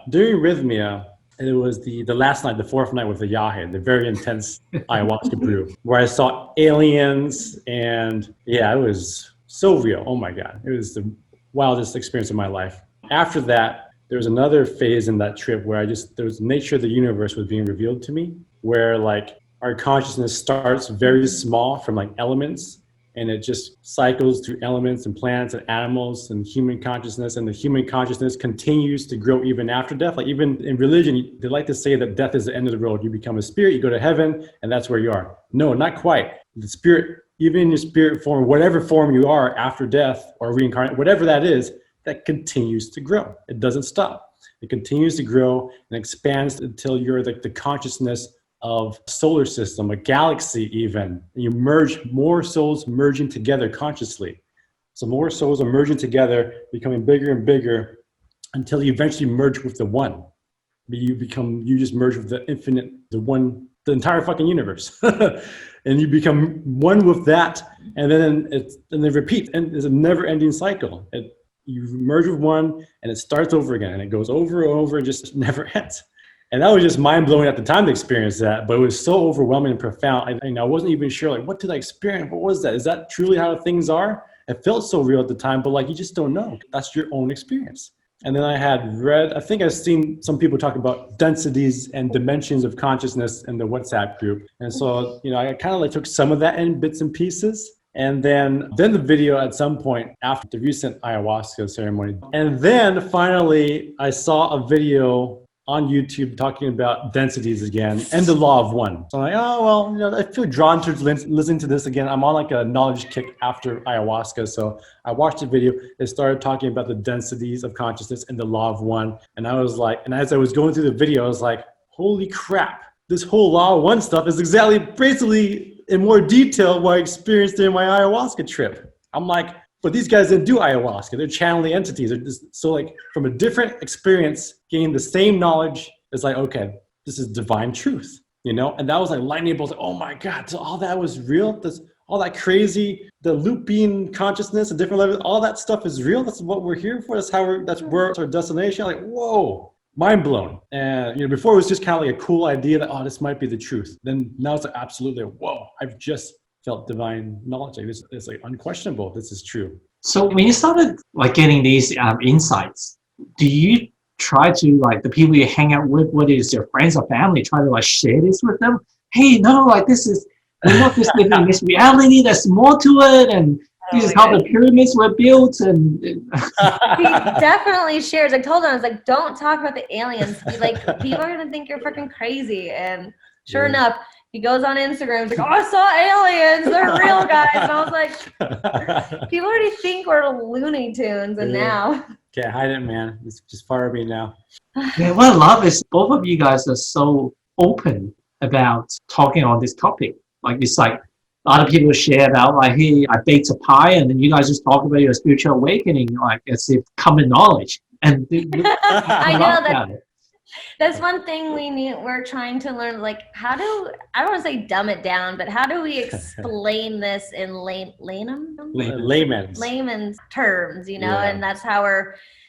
During Rhythmia, it was the last night, the fourth night with the Yahe, the very intense ayahuasca brew, where I saw aliens, and yeah, it was so real. Oh my God. It was the wildest experience of my life. After that, there was another phase in that trip where there was the nature of the universe was being revealed to me, where like our consciousness starts very small from like elements, and it just cycles through elements and plants and animals and human consciousness, and the human consciousness continues to grow even after death. Like even in religion, they like to say that death is the end of the road. You become a spirit, you go to heaven, and that's where you are. No, not quite. The spirit, even in your spirit form, whatever form you are after death or reincarnate, whatever that is, that continues to grow. It doesn't stop. It continues to grow and expands until you're like the consciousness of solar system, a galaxy even. And you merge more souls merging together consciously. So more souls are merging together, becoming bigger and bigger until you eventually merge with the one. You just merge with the infinite, the one, the entire fucking universe. And you become one with that, and then they repeat, and it's a never ending cycle. You merge with one and it starts over again, and it goes over and over and just never ends. And that was just mind-blowing at the time to experience that, but it was so overwhelming and profound. I wasn't even sure, like, what did I experience? What was that? Is that truly how things are? It felt so real at the time, but like, you just don't know. That's your own experience. And then I had read, I think I've seen some people talk about densities and dimensions of consciousness in the WhatsApp group. And so, I kind of like took some of that in bits and pieces. And then the video at some point after the recent ayahuasca ceremony. And then finally, I saw a video on YouTube talking about densities again and the law of one. So I'm like, oh, well, I feel drawn to listening to this again. I'm on like a knowledge kick after ayahuasca. So I watched the video. It started talking about the densities of consciousness and the law of one. And I was like, and as I was going through the video, I was like, holy crap, this whole law of one stuff is exactly, basically in more detail what I experienced during my ayahuasca trip. I'm like, but these guys didn't do ayahuasca. They're channeling entities. So like from a different experience, gaining the same knowledge, it's like, okay, this is divine truth, And that was like lightning bolts. Like, oh my God, so all that was real? All that crazy, the looping consciousness, the different levels, all that stuff is real? That's what we're here for? That's where our destination? Like, whoa, mind blown. And before it was just kind of like a cool idea that, this might be the truth. Then now it's like, absolutely, whoa, I've just felt divine knowledge. Like this, it's like unquestionable. This is true. So when you started like getting these insights, do you try to like the people you hang out with, whether it's your friends or family, try to like share this with them? Hey, no, like we're not just living in this reality. There's more to it, and this is how the pyramids were built. And he definitely shares. I told him, I was like, don't talk about the aliens. Like, people are gonna think you're freaking crazy. And sure enough, he goes on Instagram. He's like, oh, I saw aliens. They're real, guys. And I was like, people already think we're Looney Tunes, and now can't hide it, man. It's just far away now. Yeah, what I love is both of you guys are so open about talking on this topic. Like it's like a lot of people share about like, hey, I baked a pie, and then you guys just talk about your spiritual awakening, like as if common knowledge. And I know that's one thing we're trying to learn. Like, I don't want to say dumb it down, but how do we explain this in layman's terms? You know, and that's how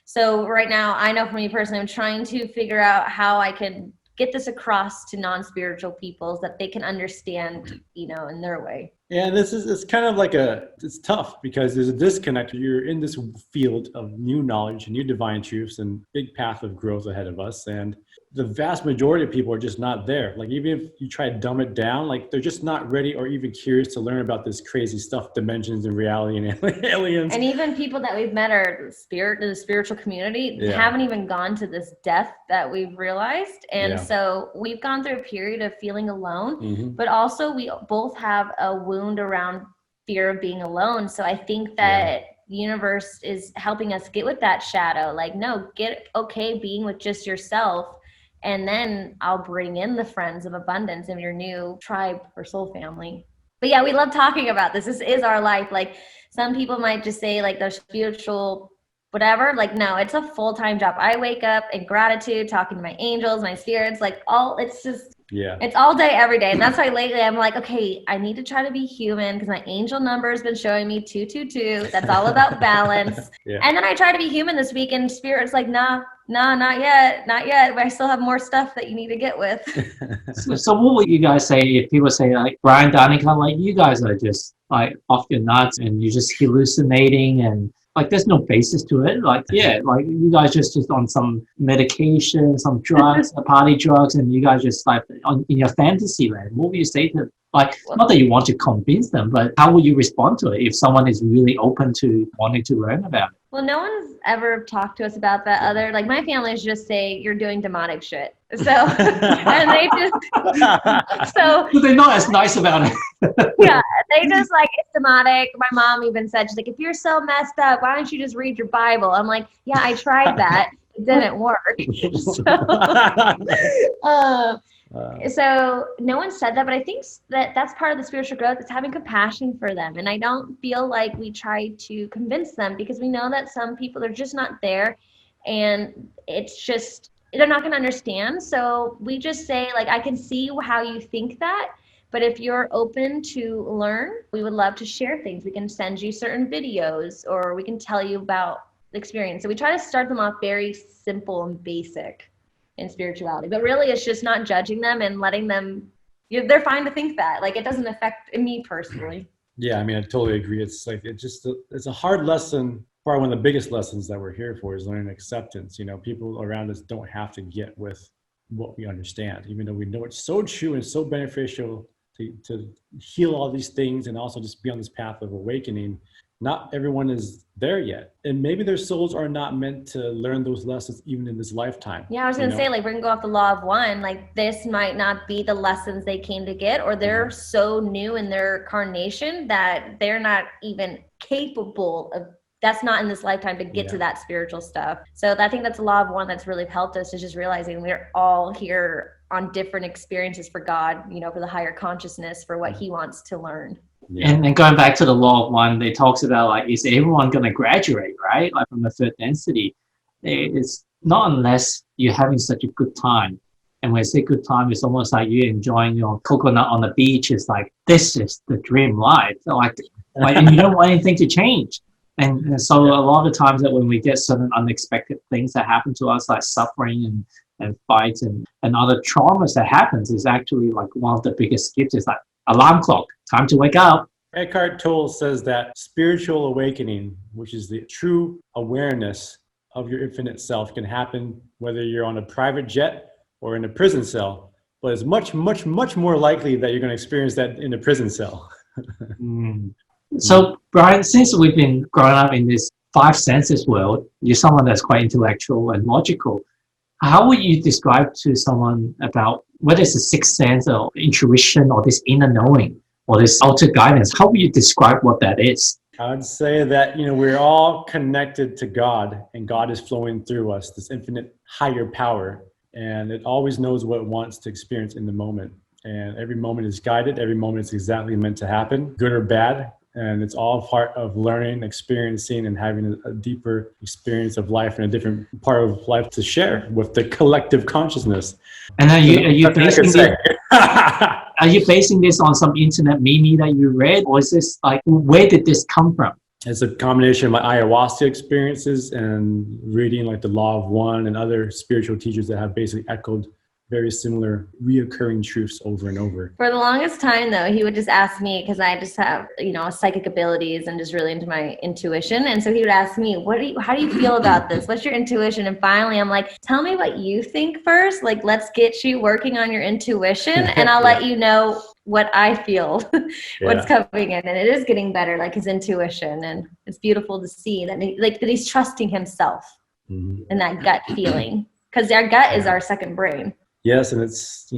So right now, I know for me personally, I'm trying to figure out how I can get this across to non-spiritual peoples that they can understand, you know, in their way. Yeah, and it's kind of like it's tough because there's a disconnect. You're in this field of new knowledge, new divine truths, and big path of growth ahead of us. And the vast majority of people are just not there. Like, even if you try to dumb it down, like they're just not ready or even curious to learn about this crazy stuff, dimensions and reality and aliens. And even people that we've met are in the spiritual community haven't even gone to this depth that we've realized. And so we've gone through a period of feeling alone, but also we both have a wound around fear of being alone. So I think that the universe is helping us get with that shadow. Like, no, get okay being with just yourself. And then I'll bring in the friends of abundance of your new tribe or soul family. But yeah, we love talking about this. This is our life. Like, some people might just say like they're spiritual, whatever. Like, no, it's a full-time job. I wake up in gratitude, talking to my angels, my spirits, like it's all day, every day. And that's why lately I'm like, okay, I need to try to be human because my angel number has been showing me 222. That's all about balance. And then I try to be human this week, and Spirit's like, nah, not yet. But I still have more stuff that you need to get with. So what would you guys say if people say like, Brian, Danika, like you guys are just like off your nuts and you're just hallucinating and like there's no basis to it. Like, like you guys just on some medication, some drugs, party drugs, and you guys just like in your fantasy land. What would you say to, like, not that you want to convince them, but how would you respond to it if someone is really open to wanting to learn about it? Well, no one's ever talked to us about that other, like my family's just say you're doing demonic shit. So, and they just, so they're not as nice about it. Yeah, they just like, it's demonic. My mom even said, she's like, if you're so messed up, why don't you just read your Bible? I'm like, yeah, I tried that. It didn't work. So no one said that, but I think that that's part of the spiritual growth. It's having compassion for them. And I don't feel like we try to convince them because we know that some people are just not there and it's just, they're not going to understand. So we just say like, I can see how you think that, but if you're open to learn, we would love to share things. We can send you certain videos or we can tell you about the experience. So we try to start them off very simple and basic in spirituality, but really it's just not judging them and letting them, they're fine to think that, like, it doesn't affect me personally. Yeah, I mean, I totally agree. It's like, it's a hard lesson. Probably one of the biggest lessons that we're here for is learning acceptance. You know, people around us don't have to get with what we understand, even though we know it's so true and so beneficial to heal all these things and also just be on this path of awakening. Not everyone is there yet. And maybe their souls are not meant to learn those lessons even in this lifetime. Yeah, I was going to say, like, we're going to go off the law of one. Like, this might not be the lessons they came to get, or they're so new in their carnation that they're not even capable of, that's not in this lifetime to get to that spiritual stuff. So I think that's the law of one that's really helped us, is just realizing we're all here on different experiences for God, you know, for the higher consciousness, for what he wants to learn. Yeah. And going back to the law of one, it talks about like, is everyone going to graduate, right? Like from the third density. It's not unless you're having such a good time. And when I say good time, it's almost like you're enjoying your coconut on the beach. It's like, this is the dream life. Like and you don't want anything to change. And so a lot of times that when we get certain unexpected things that happen to us, like suffering and fights and other traumas that happens, is actually like one of the biggest gifts is like, alarm clock. Time to wake up. Eckhart Tolle says that spiritual awakening, which is the true awareness of your infinite self, can happen whether you're on a private jet or in a prison cell, but it's much, much, much more likely that you're going to experience that in a prison cell. So, Brian, since we've been growing up in this five senses world, you're someone that's quite intellectual and logical. How would you describe to someone about whether it's a sixth sense or intuition or this inner knowing or this outer guidance? How would you describe what that is? I would say that, we're all connected to God, and God is flowing through us, this infinite higher power, and it always knows what it wants to experience in the moment. And every moment is guided. Every moment is exactly meant to happen, good or bad. And it's all part of learning, experiencing, and having a deeper experience of life and a different part of life to share with the collective consciousness. And are you basing this on some internet meme that you read, or is this like, where did this come from? It's a combination of my ayahuasca experiences and reading like the Law of One and other spiritual teachers that have basically echoed very similar reoccurring truths over and over. For the longest time, though, he would just ask me, because I just have, psychic abilities and just really into my intuition. And so he would ask me, how do you feel about this? What's your intuition? And finally, I'm like, tell me what you think first. Like, let's get you working on your intuition, and I'll let you know what I feel, what's coming in. And it is getting better, like his intuition. And it's beautiful to see that, that he's trusting himself and that gut feeling, because our gut is our second brain. Yes, and it's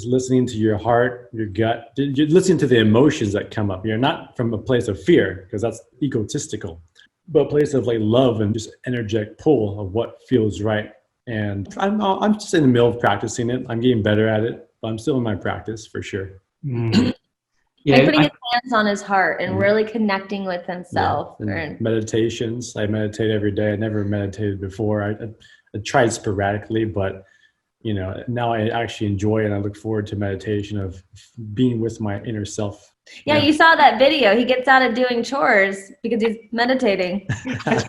listening to your heart, your gut. You're listening to the emotions that come up. You're not from a place of fear, because that's egotistical, but a place of like love and just energetic pull of what feels right. And I'm just in the middle of practicing it. I'm getting better at it, but I'm still in my practice for sure. Like putting his hands on his heart and really connecting with himself. And meditations. I meditate every day. I never meditated before. I tried sporadically, but now I actually enjoy it, and I look forward to meditation of being with my inner self. Yeah, you saw that video. He gets out of doing chores because he's meditating. That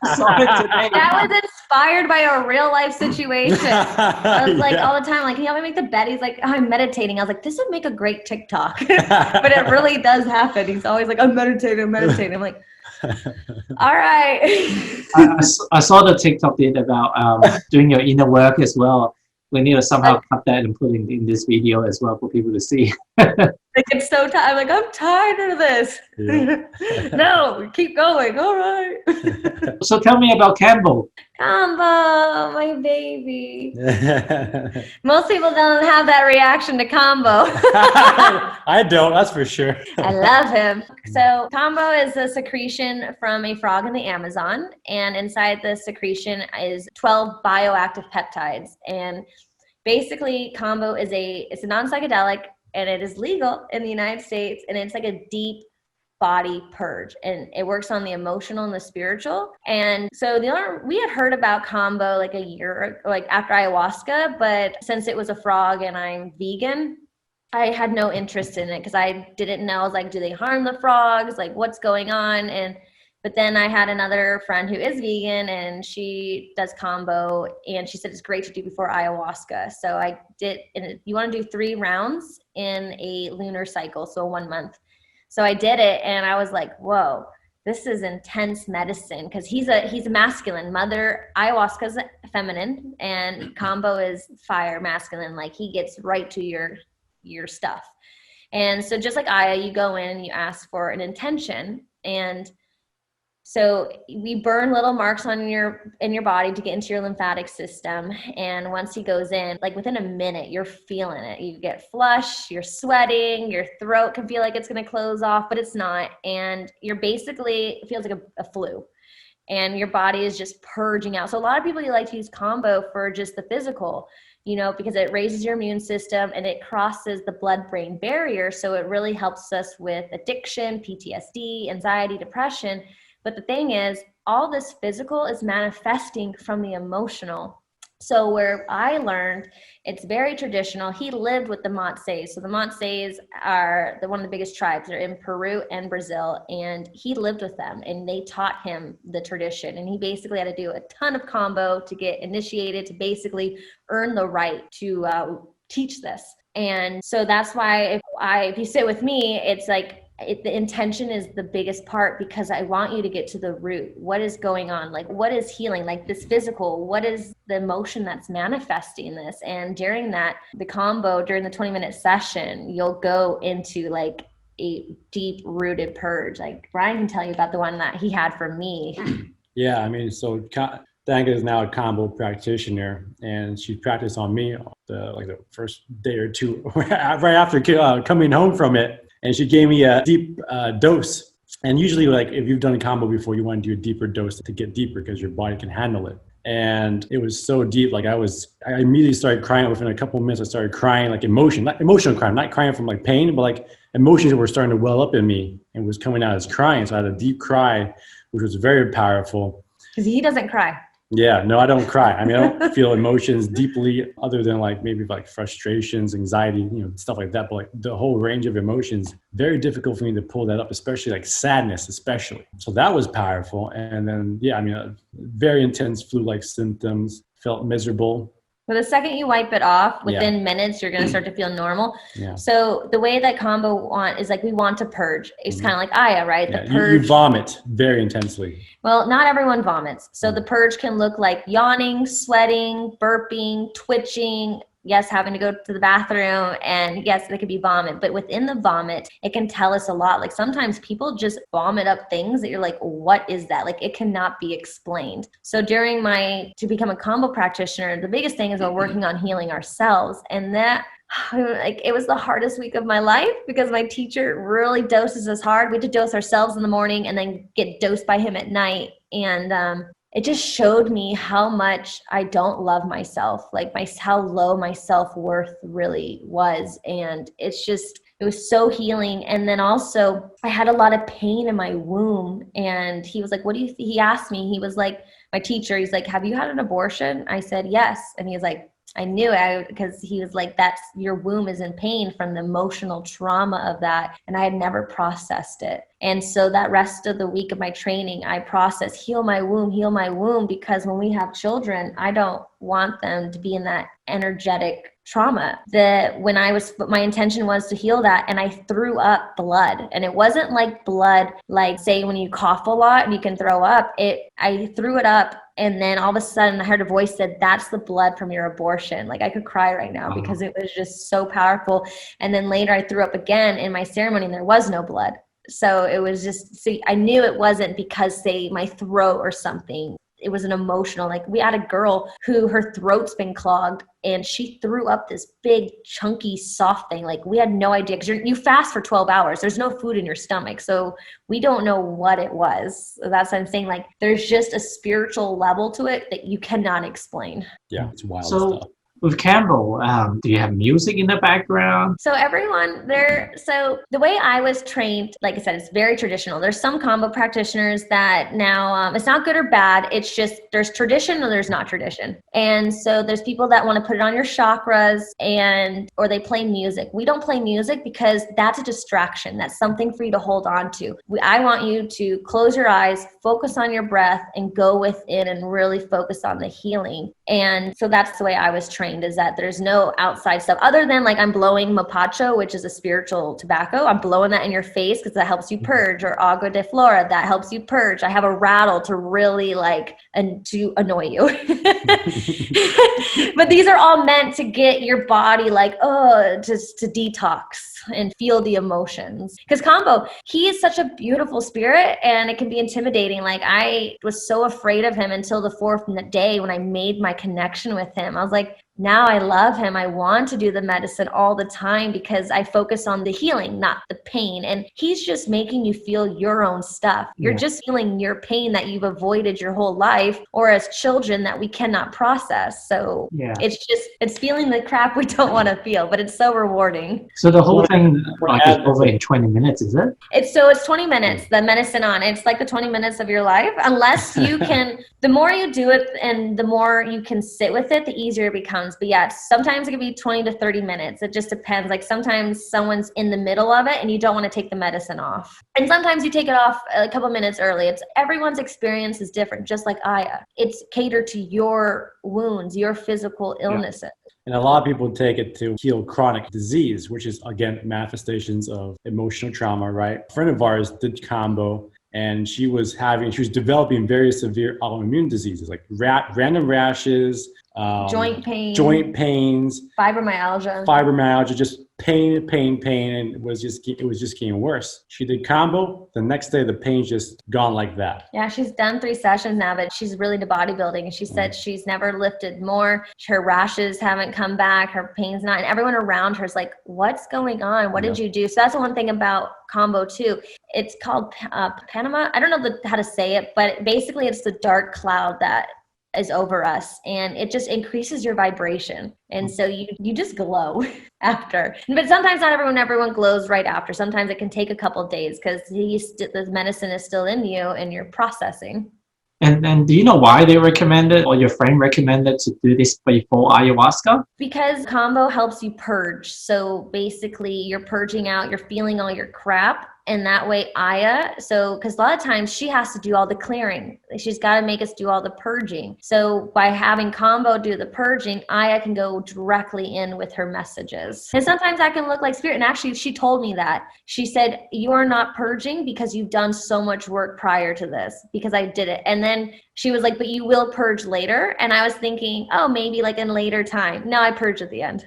was inspired by a real life situation. I was like all the time, like, can you help me make the bed? He's like, oh, I'm meditating. I was like, this would make a great TikTok. But it really does happen. He's always like, I'm meditating. I'm like, all right. I saw the TikTok did about doing your inner work as well. We need to somehow cut that and put it in this video as well for people to see. Like, it's so tired. I'm like, I'm tired of this. Yeah. No, keep going. All right. So tell me about Kambo. Kambo, my baby. Most people don't have that reaction to Kambo. I don't, that's for sure. I love him. So Kambo is a secretion from a frog in the Amazon, and inside the secretion is 12 bioactive peptides. And basically, Kambo it's a non-psychedelic, and it is legal in the United States, and it's like a deep body purge, and it works on the emotional and the spiritual. And so we had heard about Kambo like a year, like after ayahuasca, but since it was a frog and I'm vegan, I had no interest in it because I didn't know. I was like, do they harm the frogs? Like, what's going on? But then I had another friend who is vegan, and she does Kambo, and she said it's great to do before ayahuasca. So I did, and you want to do 3 rounds in a lunar cycle, so 1 month. So I did it, and I was like, whoa, this is intense medicine, because he's a masculine. Ayahuasca's feminine, and Kambo is fire, masculine. Like, he gets right to your stuff. And so just like Aya, you go in and you ask for an intention, and so we burn little marks in your body to get into your lymphatic system. And once he goes in, like within a minute, you're feeling it. You get flush, you're sweating, your throat can feel like it's going to close off, but it's not. And it feels like a flu. And your body is just purging out. So a lot of people like to use Kambo for just the physical, because it raises your immune system and it crosses the blood-brain barrier. So it really helps us with addiction, PTSD, anxiety, depression. But the thing is, all this physical is manifesting from the emotional. So where I learned, it's very traditional. He lived with the Matses. So the Matses are one of the biggest tribes. They're in Peru and Brazil. And he lived with them, and they taught him the tradition. And he basically had to do a ton of Kambo to get initiated, to basically earn the right to teach this. And so that's why if you sit with me, it's like the intention is the biggest part, because I want you to get to the root. What is going on? Like, what is healing? Like this physical, what is the emotion that's manifesting this? And during that, the Kambo, during the 20-minute session, you'll go into like a deep rooted purge. Like Brian can tell you about the one that he had for me. Yeah, I mean, so Danika is now a Kambo practitioner, and she practiced on me the first day or two right after coming home from it, and she gave me a deep dose. And usually, like if you've done a Kambo before, you want to do a deeper dose to get deeper because your body can handle it. And it was so deep, like I immediately started crying. Within a couple of minutes, I started crying, like emotional crying, not crying from like pain, but like emotions that were starting to well up in me and was coming out as crying. So I had a deep cry, which was very powerful. Because he doesn't cry. Yeah, no, I don't cry. I mean, I don't feel emotions deeply other than like maybe like frustrations, anxiety, stuff like that. But like the whole range of emotions, very difficult for me to pull that up, especially like sadness, especially. So that was powerful. And then, yeah, I mean, very intense flu-like symptoms, felt miserable. But the second you wipe it off, within minutes, you're going to start to feel normal. Yeah. So the way that Kambo is like, we want to purge. It's kind of like Aya, right? Yeah. The purge. You vomit very intensely. Well, not everyone vomits. So the purge can look like yawning, sweating, burping, twitching, yes, having to go to the bathroom, and yes, there could be vomit. But within the vomit, it can tell us a lot. Like sometimes people just vomit up things that you're like, what is that? Like it cannot be explained. So to become a Kambo practitioner, the biggest thing is we're working on healing ourselves. And that, like, it was the hardest week of my life because my teacher really doses us hard. We had to dose ourselves in the morning and then get dosed by him at night. And it just showed me how much I don't love myself, like how low my self-worth really was. And it was so healing. And then also I had a lot of pain in my womb, and he was like, he asked me, he was like, my teacher, he's like, have you had an abortion? I said, yes. And he was like, I knew it, because he was like, that's, your womb is in pain from the emotional trauma of that. And I had never processed it. And so that rest of the week of my training, I processed, heal my womb, because when we have children, I don't want them to be in that energetic trauma. My intention was to heal that, and I threw up blood. And it wasn't like blood, like say when you cough a lot and you can throw up. I threw it up, and then all of a sudden I heard a voice said, that's the blood from your abortion. Like I could cry right now because it was just so powerful. And then later I threw up again in my ceremony, and there was no blood. So it was just, I knew it wasn't because, say, my throat or something. It was an emotional, like we had a girl who her throat's been clogged, and she threw up this big, chunky, soft thing. Like we had no idea, because you fast for 12 hours. There's no food in your stomach. So we don't know what it was. So that's what I'm saying. Like there's just a spiritual level to it that you cannot explain. Yeah, it's wild stuff. With Kambo, do you have music in the background? So so the way I was trained, like I said, it's very traditional. There's some Kambo practitioners that now, it's not good or bad. It's just, there's tradition or there's not tradition. And so there's people that want to put it on your chakras or they play music. We don't play music because that's a distraction. That's something for you to hold on to. I want you to close your eyes, focus on your breath, and go within and really focus on the healing. And so that's the way I was trained, is that there's no outside stuff other than like I'm blowing mapacho, which is a spiritual tobacco. I'm blowing that in your face because that helps you purge, or agua de flora, that helps you purge. I have a rattle to really to annoy you. But these are all meant to get your body just to detox and feel the emotions. Because Kambo, he is such a beautiful spirit, and it can be intimidating. Like I was so afraid of him until the fourth day when I made my connection with him. I was like, now I love him. I want to do the medicine all the time because I focus on the healing, not the pain. And he's just making you feel your own stuff. You're just feeling your pain that you've avoided your whole life, or as children that we cannot process. So it's feeling the crap we don't want to feel, but it's so rewarding. So the whole thing is over in 20 minutes, is it? It's 20 minutes, the medicine on. It's like the 20 minutes of your life. Unless you can, the more you do it and the more you can sit with it, the easier it becomes. But yeah, sometimes it can be 20 to 30 minutes. It just depends. Like sometimes someone's in the middle of it and you don't want to take the medicine off. And sometimes you take it off a couple minutes early. Everyone's experience is different, just like Aya. It's catered to your wounds, your physical illnesses. And a lot of people take it to heal chronic disease, which is, again, manifestations of emotional trauma, right? A friend of ours did Kambo, and she was developing very severe autoimmune diseases like random rashes, joint pains, fibromyalgia, just pain, and it was just getting worse. She did Kambo. The next day, the pain just gone like that. Yeah, she's done 3 sessions now, but she's really into bodybuilding. And she said she's never lifted more. Her rashes haven't come back. Her pain's not. And everyone around her is like, what's going on? What did you do? So that's the one thing about Kambo too. It's called Panama. I don't know how to say it, but basically it's the dark cloud that is over us, and it just increases your vibration, and so you just glow after. But sometimes not everyone glows right after. Sometimes it can take a couple of days because the medicine is still in you and you're processing. And do you know why they recommended, or your friend recommended, to do this before ayahuasca? Because Kambo helps you purge. So basically you're purging out, you're feeling all your crap. And that way because a lot of times she has to do all the clearing. She's got to make us do all the purging. So by having Kambo do the purging, Aya can go directly in with her messages. And sometimes that can look like spirit. And actually she told me that. She said, you are not purging because you've done so much work prior to this, because I did it. And then she was like, but you will purge later. And I was thinking, oh, maybe like in later time. No, I purge at the end.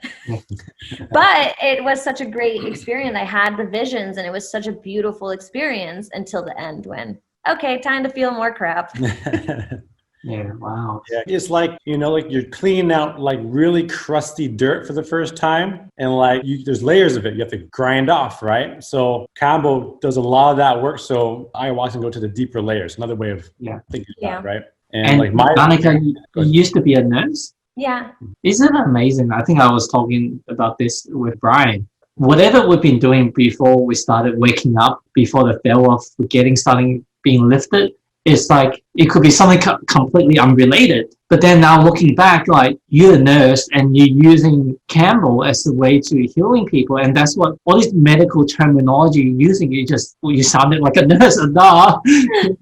But it was such a great experience. I had the visions, and it was such a beautiful experience until the end when, okay, time to feel more crap. Yeah, wow. Yeah, it's like, like you're cleaning out like really crusty dirt for the first time, and like there's layers of it you have to grind off, right? So Kambo does a lot of that work. So Ayahuasca can go to the deeper layers. Another way of thinking about it, right? And like Danika, you used to be a nurse? Yeah. Isn't it amazing? I think I was talking about this with Brian. Whatever we've been doing before we started waking up, before the veil of starting being lifted, it's like it could be something completely unrelated. But then now looking back, like you're a nurse and you're using Kambo as a way to healing people, and that's what all this medical terminology you're using. You sounded like a nurse. Well,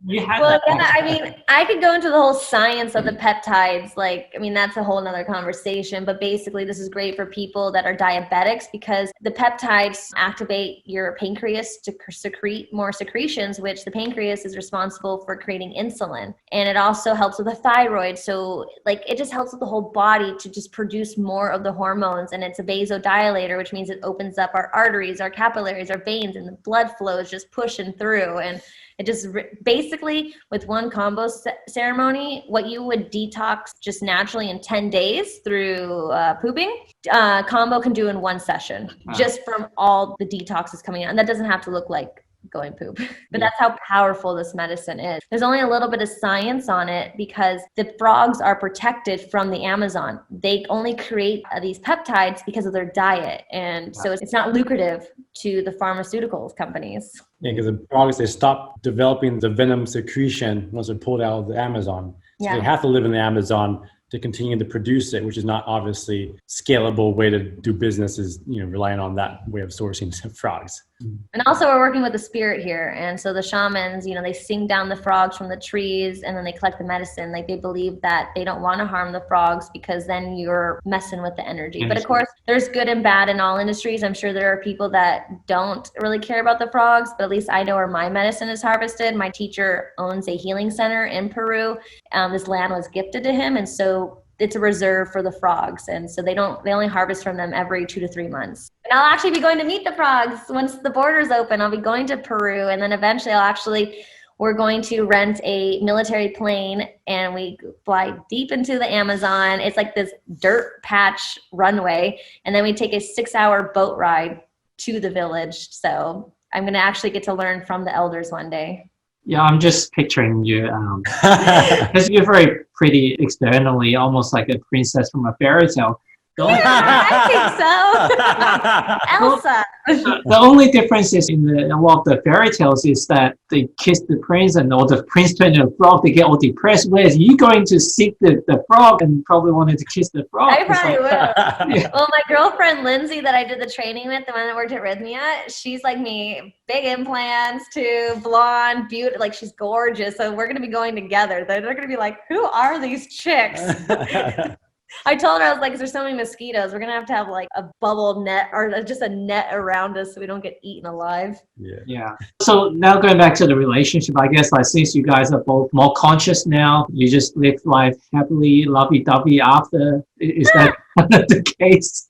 yeah, I mean, I could go into the whole science of the peptides. Like, I mean, that's a whole nother conversation. But basically, this is great for people that are diabetics because the peptides activate your pancreas to secrete more secretions, which the pancreas is responsible for creating insulin, and it also helps with the thyroid. So like it just helps with the whole body to just produce more of the hormones, and it's a vasodilator, which means it opens up our arteries, our capillaries, our veins, and the blood flow is just pushing through. And it just basically with one Kambo ceremony, what you would detox just naturally in 10 days through pooping, Kambo can do in one session. Wow. Just from all the detoxes coming out. And that doesn't have to look like going poop, but that's how powerful this medicine is. There's only a little bit of science on it because the frogs are protected from the Amazon. They only create these peptides because of their diet, and so it's not lucrative to the pharmaceutical companies. Yeah, because the frogs, they stop developing the venom secretion once they're pulled out of the Amazon. So they have to live in the Amazon to continue to produce it, which is not obviously scalable way to do business, is relying on that way of sourcing frogs. And also we're working with the spirit here, and so the shamans, they sing down the frogs from the trees, and then they collect the medicine. Like they believe that they don't want to harm the frogs because then you're messing with the energy. But of course there's good and bad in all industries. I'm sure there are people that don't really care about the frogs, but at least I know where my medicine is harvested. My teacher owns a healing center in Peru. This land was gifted to him, and so it's a reserve for the frogs, and so they only harvest from them every 2 to 3 months. And I'll actually be going to meet the frogs once the borders open. I'll be going to Peru, and then eventually we're going to rent a military plane, and we fly deep into the Amazon. It's like this dirt patch runway, and then we take a 6-hour boat ride to the village. So I'm going to actually get to learn from the elders one day. Yeah, I'm just picturing you because you're very pretty externally, almost like a princess from a fairy tale. I think so. Elsa. The only difference is in a lot of the fairy tales is that they kiss the prince, or the prince turns into a frog, they get all depressed, whereas you're going to seek the frog and probably wanted to kiss the frog. I probably will. Yeah. Well, my girlfriend Lindsay that I did the training with, the one that worked at Rhythmia, she's like me, big implants too, blonde, beautiful, like she's gorgeous. So we're going to be going together. They're going to be like, who are these chicks? I told her, I was like, there's so many mosquitoes. We're going to have like a bubble net or just a net around us so we don't get eaten alive. Yeah. So now going back to the relationship, I guess like since you guys are both more conscious now, you just live life happily, lovey-dovey after. Is that the case?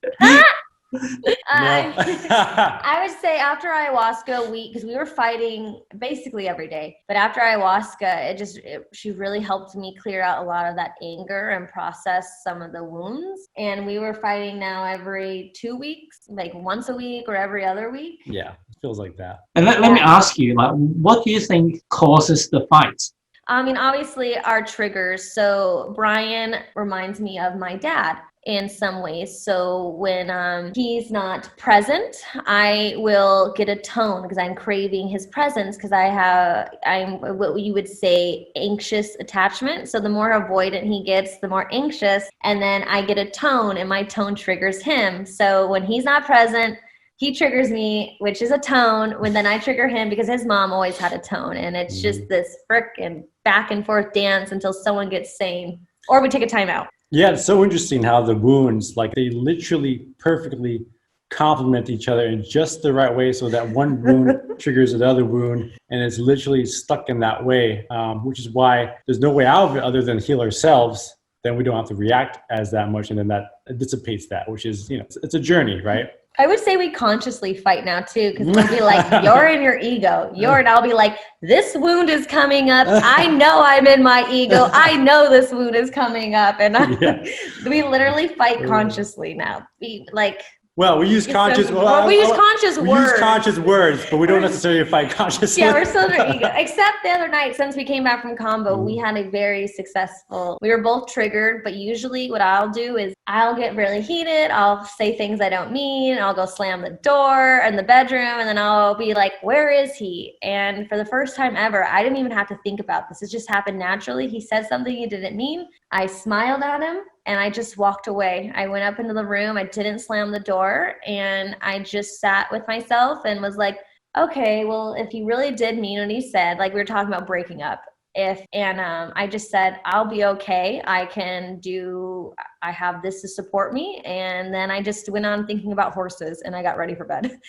I would say after ayahuasca, because we were fighting basically every day, but after ayahuasca, she really helped me clear out a lot of that anger and process some of the wounds. And we were fighting now every 2 weeks, like once a week or every other week. Yeah, it feels like that. And let me ask you, like, what do you think causes the fights? I mean, obviously our triggers. So Brian reminds me of my dad in some ways. So when he's not present, I will get a tone because I'm craving his presence because I'm what you would say anxious attachment. So the more avoidant he gets, the more anxious. And then I get a tone and my tone triggers him. So when he's not present, he triggers me, which is a tone, when then I trigger him because his mom always had a tone. And it's just this frickin' back and forth dance until someone gets sane or we take a time out. Yeah, it's so interesting how the wounds, like they literally perfectly complement each other in just the right way so that one wound triggers another wound and it's literally stuck in that way, which is why there's no way out of it other than heal ourselves. Then we don't have to react as that much and then that dissipates that, which is, it's a journey, right? I would say we consciously fight now too, because we'll be like, you're in your ego. And I'll be like, this wound is coming up. I know I'm in my ego. I know this wound is coming up. And we literally fight consciously now. Well, we use conscious words. We use conscious words, but we don't necessarily fight consciously. Yeah, we're still in our ego. Except the other night, since we came back from Kambo, we had a very successful. We were both triggered, but usually what I'll do is I'll get really heated. I'll say things I don't mean. I'll go slam the door in the bedroom, and then I'll be like, "Where is he?" And for the first time ever, I didn't even have to think about this. It just happened naturally. He said something he didn't mean. I smiled at him. And I just walked away. I went up into the room. I didn't slam the door. And I just sat with myself and was like, okay, well, if he really did mean what he said, like we were talking about breaking up. I just said, I'll be okay. I have this to support me. And then I just went on thinking about horses and I got ready for bed.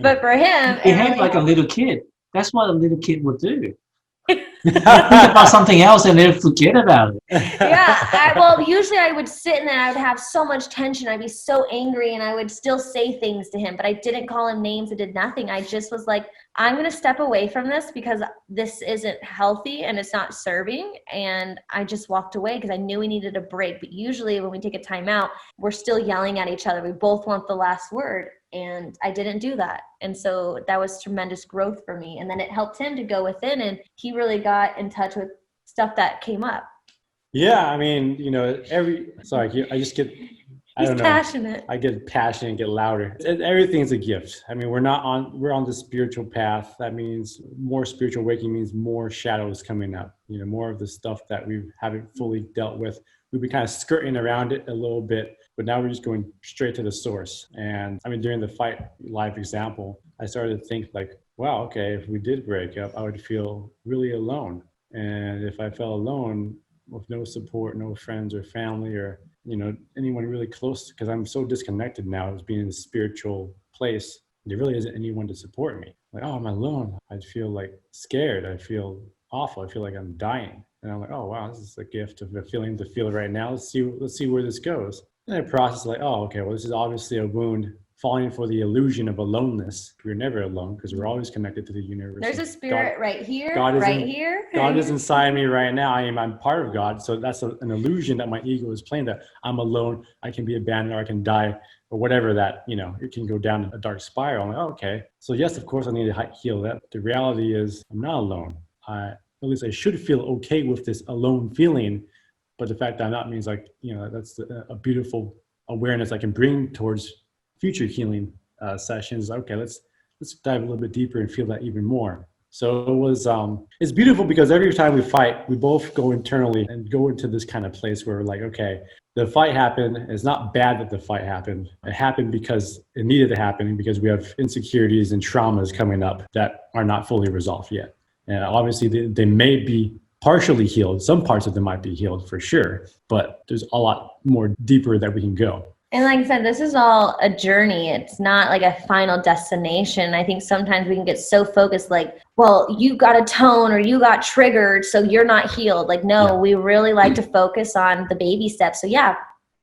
But for him. He had like a little kid. That's what a little kid would do. Think about something else and then forget about it. Yeah, usually I would sit and I would have so much tension. I'd be so angry and I would still say things to him, but I didn't call him names. I did nothing. I just was like, I'm going to step away from this because this isn't healthy and it's not serving. And I just walked away because I knew we needed a break. But usually when we take a time out, we're still yelling at each other. We both want the last word. And I didn't do that. And so that was tremendous growth for me. And then it helped him to go within and he really got in touch with stuff that came up. Yeah. I mean, Passionate. I get passionate and get louder. Everything's a gift. I mean, we're on the spiritual path. That means more spiritual waking means more shadows coming up, more of the stuff that we haven't fully dealt with. We've been kind of skirting around it a little bit, but now we're just going straight to the source. And I mean, during the fight live example, I started to think like, wow, okay, if we did break up, I would feel really alone. And if I felt alone with no support, no friends or family or, anyone really close, because I'm so disconnected now as being in a spiritual place, there really isn't anyone to support me. Like, oh, I'm alone. I'd feel like scared. I feel awful. I feel like I'm dying. And I'm like, oh, wow, this is a gift of a feeling to feel right now. Let's see where this goes. And I process like, oh, okay, well, this is obviously a wound falling for the illusion of aloneness. We're never alone because we're always connected to the universe. There's a spirit right here, here. God is inside me right now. I'm part of God. So that's an illusion that my ego is playing, that I'm alone. I can be abandoned or I can die or whatever that, it can go down a dark spiral. I'm like, oh, okay. So yes, of course I need to heal that. The reality is I'm not alone. At least I should feel okay with this alone feeling. But the fact that I'm not means like, that's a beautiful awareness I can bring towards future healing sessions. Okay, let's dive a little bit deeper and feel that even more. So it's beautiful because every time we fight, we both go internally and go into this kind of place where we're like, okay, the fight happened. It's not bad that the fight happened. It happened because it needed to happen because we have insecurities and traumas coming up that are not fully resolved yet. And obviously they may be partially healed. Some parts of them might be healed for sure, but there's a lot more deeper that we can go. And like I said, this is all a journey. It's not like a final destination. I think sometimes we can get so focused like, well, you got a tone or you got triggered, so you're not healed. Like, no, we really like to focus on the baby steps. So yeah,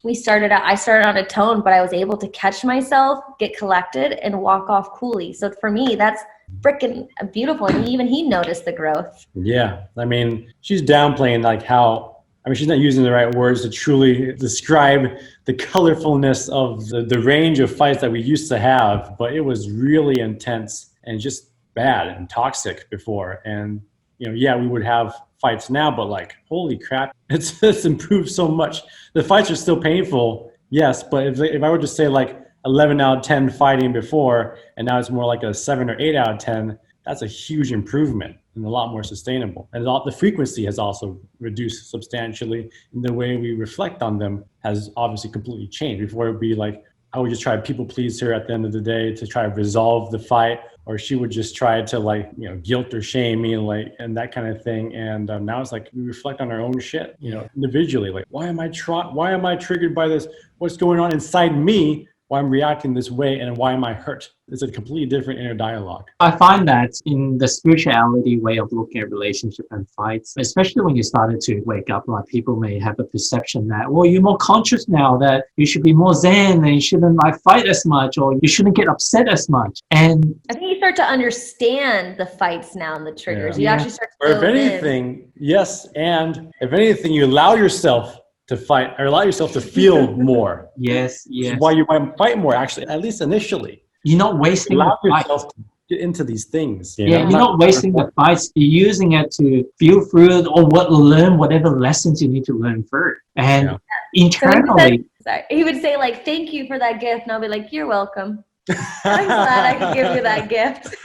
I started on a tone, but I was able to catch myself, get collected, and walk off coolly. So for me, that's freaking beautiful. And even he noticed the growth. Yeah. I mean, she's downplaying like how, she's not using the right words to truly describe the colorfulness of the range of fights that we used to have, but it was really intense and just bad and toxic before. And, we would have fights now, but like, holy crap, it's improved so much. The fights are still painful, yes, but if I were to say like 11 out of 10 fighting before, and now it's more like a 7 or 8 out of 10, that's a huge improvement and a lot more sustainable. And the frequency has also reduced substantially, and the way we reflect on them has obviously completely changed. Before it would be like, I would just try to people please her at the end of the day to try to resolve the fight, or she would just try to guilt or shame me and that kind of thing. And now it's like we reflect on our own shit, individually. Like, why am I triggered by this? What's going on inside me? Why I'm reacting this way, and why am I hurt? It's a completely different inner dialogue. I find that in the spirituality way of looking at relationship and fights, especially when you started to wake up, like people may have a perception that, well, you're more conscious now, that you should be more zen and you shouldn't fight as much, or you shouldn't get upset as much. And I think you start to understand the fights now and the triggers. You actually start to or if anything, yes, and if anything, you allow yourself to fight or allow yourself to feel more. Yes. Why you might fight more, actually, at least initially. You're not wasting allow the fight. yourself to get into these things. You're not wasting the fights. You're using it to feel through it or learn whatever lessons you need to learn through. And internally, he would say like, thank you for that gift. And I'll be like, you're welcome. I'm glad I could give you that gift.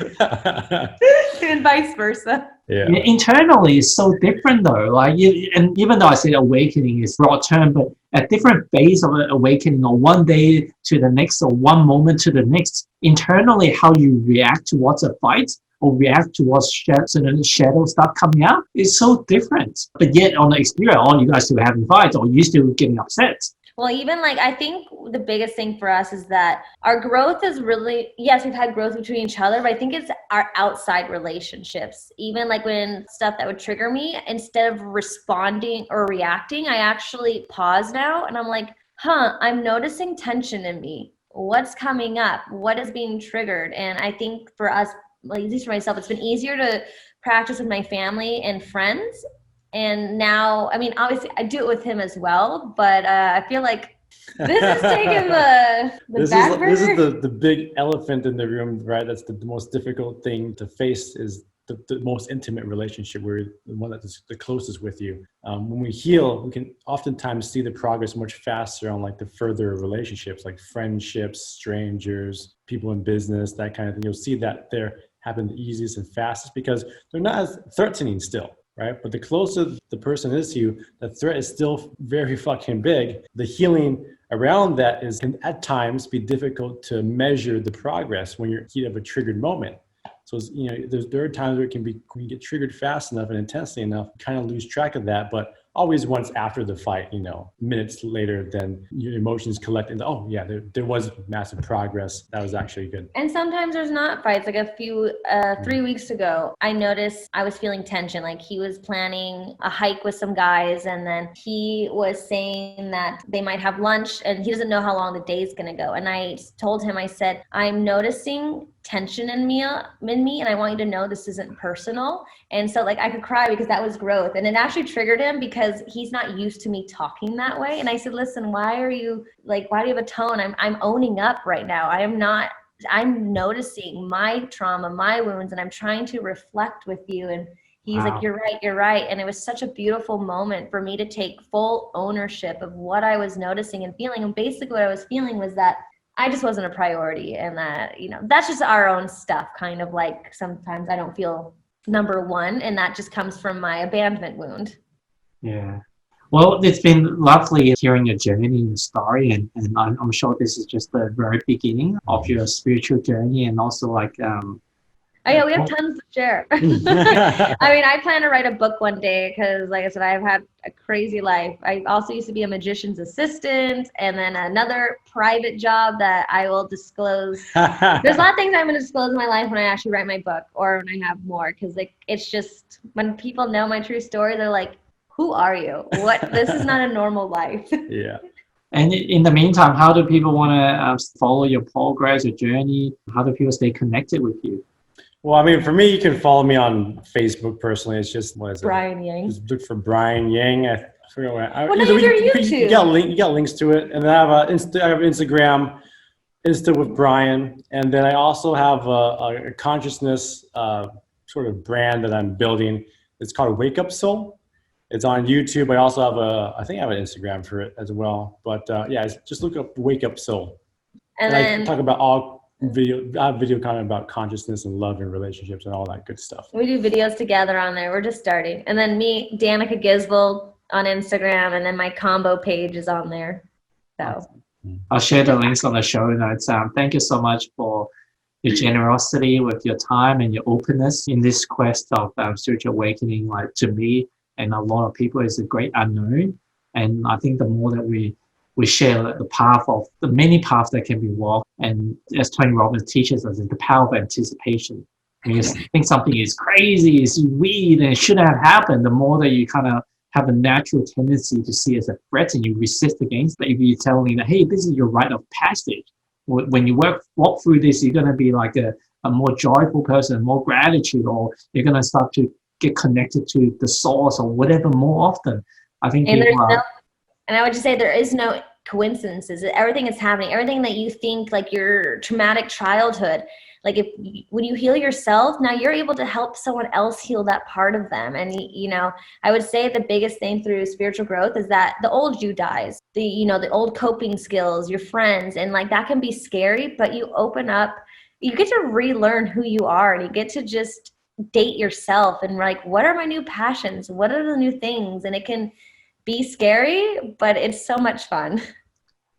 And vice versa. Yeah. Internally it's so different though. And even though I say awakening is broad term, but at different phase of awakening, or one day to the next, or one moment to the next, internally how you react towards a fight or react towards certain shadow stuff coming out is so different. But yet on the exterior, all you guys still having fights, or you still getting upset. Well, even I think the biggest thing for us is that our growth is really, yes, we've had growth between each other, but I think it's our outside relationships. Even when stuff that would trigger me, instead of responding or reacting, I actually pause now and I'm like, I'm noticing tension in me. What's coming up? What is being triggered? And I think for us, at least for myself, it's been easier to practice with my family and friends. And now, obviously I do it with him as well, but I feel like this is taking the back burner. This is the big elephant in the room, right? That's the most difficult thing to face, is the most intimate relationship, where the one that's the closest with you. When we heal, we can oftentimes see the progress much faster on the further relationships, like friendships, strangers, people in business, that kind of thing. You'll see that there happen the easiest and fastest because they're not as threatening still. Right? But the closer the person is to you, the threat is still very fucking big. The healing around that can at times be difficult to measure the progress when you're in the heat of a triggered moment. So, there are times where when you get triggered fast enough and intensely enough, you kind of lose track of that. But always once after the fight, minutes later, then your emotions collect and there was massive progress. That was actually good. And sometimes there's not fights. Like a few 3 weeks ago, I noticed I was feeling tension. Like he was planning a hike with some guys, and then he was saying that they might have lunch and he doesn't know how long the day's gonna go. And I told him, I said, I'm noticing tension in me, and I want you to know this isn't personal. And so I could cry because that was growth, and it actually triggered him because he's not used to me talking that way. And I said, listen, why do you have a tone? I'm owning up right now. I'm noticing my trauma, my wounds, and I'm trying to reflect with you. And he's like, you're right. And it was such a beautiful moment for me to take full ownership of what I was noticing and feeling. And basically what I was feeling was that I just wasn't a priority, and that, that's just our own stuff. Kind of sometimes I don't feel number one, and that just comes from my abandonment wound. Yeah. Well, it's been lovely hearing your journey and story, and I'm sure this is just the very beginning of your spiritual journey, and also I Oh yeah, we have tons to share. I mean, I plan to write a book one day because, like I said, I've had a crazy life. I also used to be a magician's assistant, and then another private job that I will disclose. There's a lot of things I'm going to disclose in my life when I actually write my book or when I have more, because like it's just when people know my true story, they're like, "Who are you? What? This is not a normal life." Yeah. And in the meantime, how do people want to follow your progress, your journey? How do people stay connected with you? Well, I mean, for me, you can follow me on Facebook personally. It's just, what is it? Brian Yang. Just look for Brian Yang. I forget what. Well, no, your YouTube. You got links to it, and then I have Instagram, Insta with Brian, and then I also have a consciousness sort of brand that I'm building. It's called Wake Up Soul. It's on YouTube. I also have I think I have an Instagram for it as well. But yeah, just look up Wake Up Soul. And then I talk about I have video content about consciousness and love and relationships and all that good stuff. We do videos together on there. We're just starting. And then me, Danika Gisvold on Instagram, and then my Kambo page is on there. So I'll share the links on the show notes. Thank you so much for your generosity with your time and your openness in this quest of spiritual awakening. Like, to me and a lot of people, is a great unknown. And I think the more that we share the path of the many paths that can be walked, and as Tony Robbins teaches us, is the power of anticipation. When you think something is crazy, is weird, and it shouldn't have happened, the more that you kind of have a natural tendency to see it as a threat and you resist against it. If you're telling that, hey, this is your rite of passage. When you walk through this, you're going to be like a more joyful person, more gratitude, or you're going to start to get connected to the source or whatever more often. I think and I would just say there is no coincidences. Everything is happening. Everything that you think, like your traumatic childhood, like when you heal yourself, now you're able to help someone else heal that part of them. And I would say the biggest thing through spiritual growth is that the old you dies, the old coping skills, your friends, and like that can be scary, but you open up, you get to relearn who you are, and you get to just date yourself and like, what are my new passions? What are the new things? And it can be scary, but it's so much fun.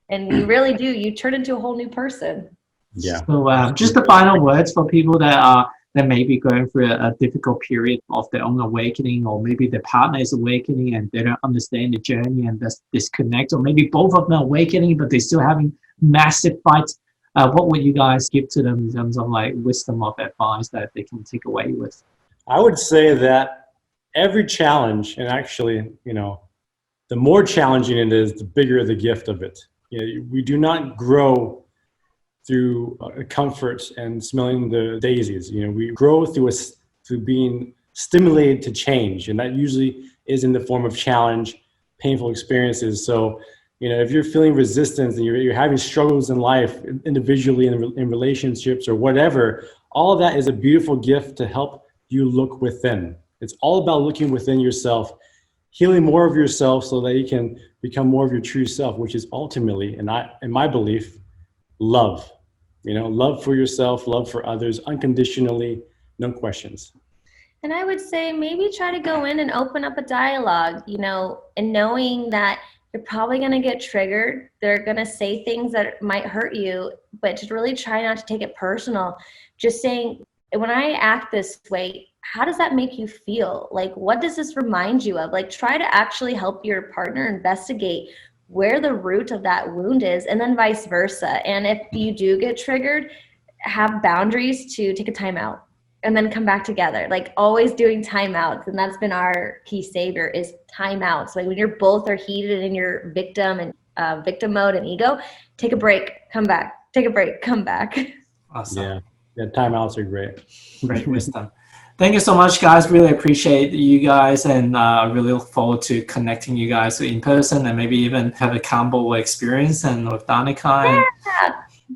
And you really do, you turn into a whole new person. Yeah. So just the final words for people that may be going through a difficult period of their own awakening, or maybe their partner is awakening and they don't understand the journey and just disconnect, or maybe both of them are awakening but they're still having massive fights. What would you guys give to them in terms of like wisdom of advice that they can take away with? I would say that every challenge, and actually, the more challenging it is, the bigger the gift of it. We do not grow through comfort and smelling the daisies. We grow through being stimulated to change, and that usually is in the form of challenge, painful experiences. So, if you're feeling resistance and you're having struggles in life, individually, in relationships or whatever, all of that is a beautiful gift to help you look within. It's all about looking within yourself, healing more of yourself so that you can become more of your true self, which is ultimately, in my belief, love. Love for yourself, love for others, unconditionally, no questions. And I would say maybe try to go in and open up a dialogue, and knowing that you're probably going to get triggered. They're going to say things that might hurt you, but just really try not to take it personal. Just saying, when I act this way, how does that make you feel? Like, what does this remind you of? Like, try to actually help your partner investigate where the root of that wound is, and then vice versa. And if you do get triggered, have boundaries to take a time out and then come back together. Like, always doing timeouts. And that's been our key savior, is timeouts. Like, when you're both are heated in your victim mode and ego, take a break, come back, take a break, come back. Awesome. Yeah, timeouts are great. Great wisdom. Thank you so much, guys. Really appreciate you guys, and really look forward to connecting you guys in person, and maybe even have a Kambo experience and with Danika.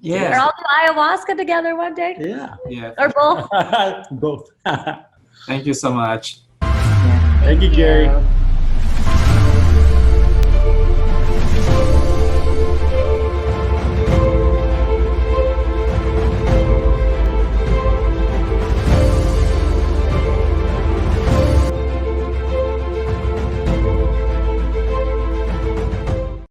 Yeah. Or I'll do ayahuasca together one day. Yeah. Or both. Both. Thank you so much. Thank you, Gary.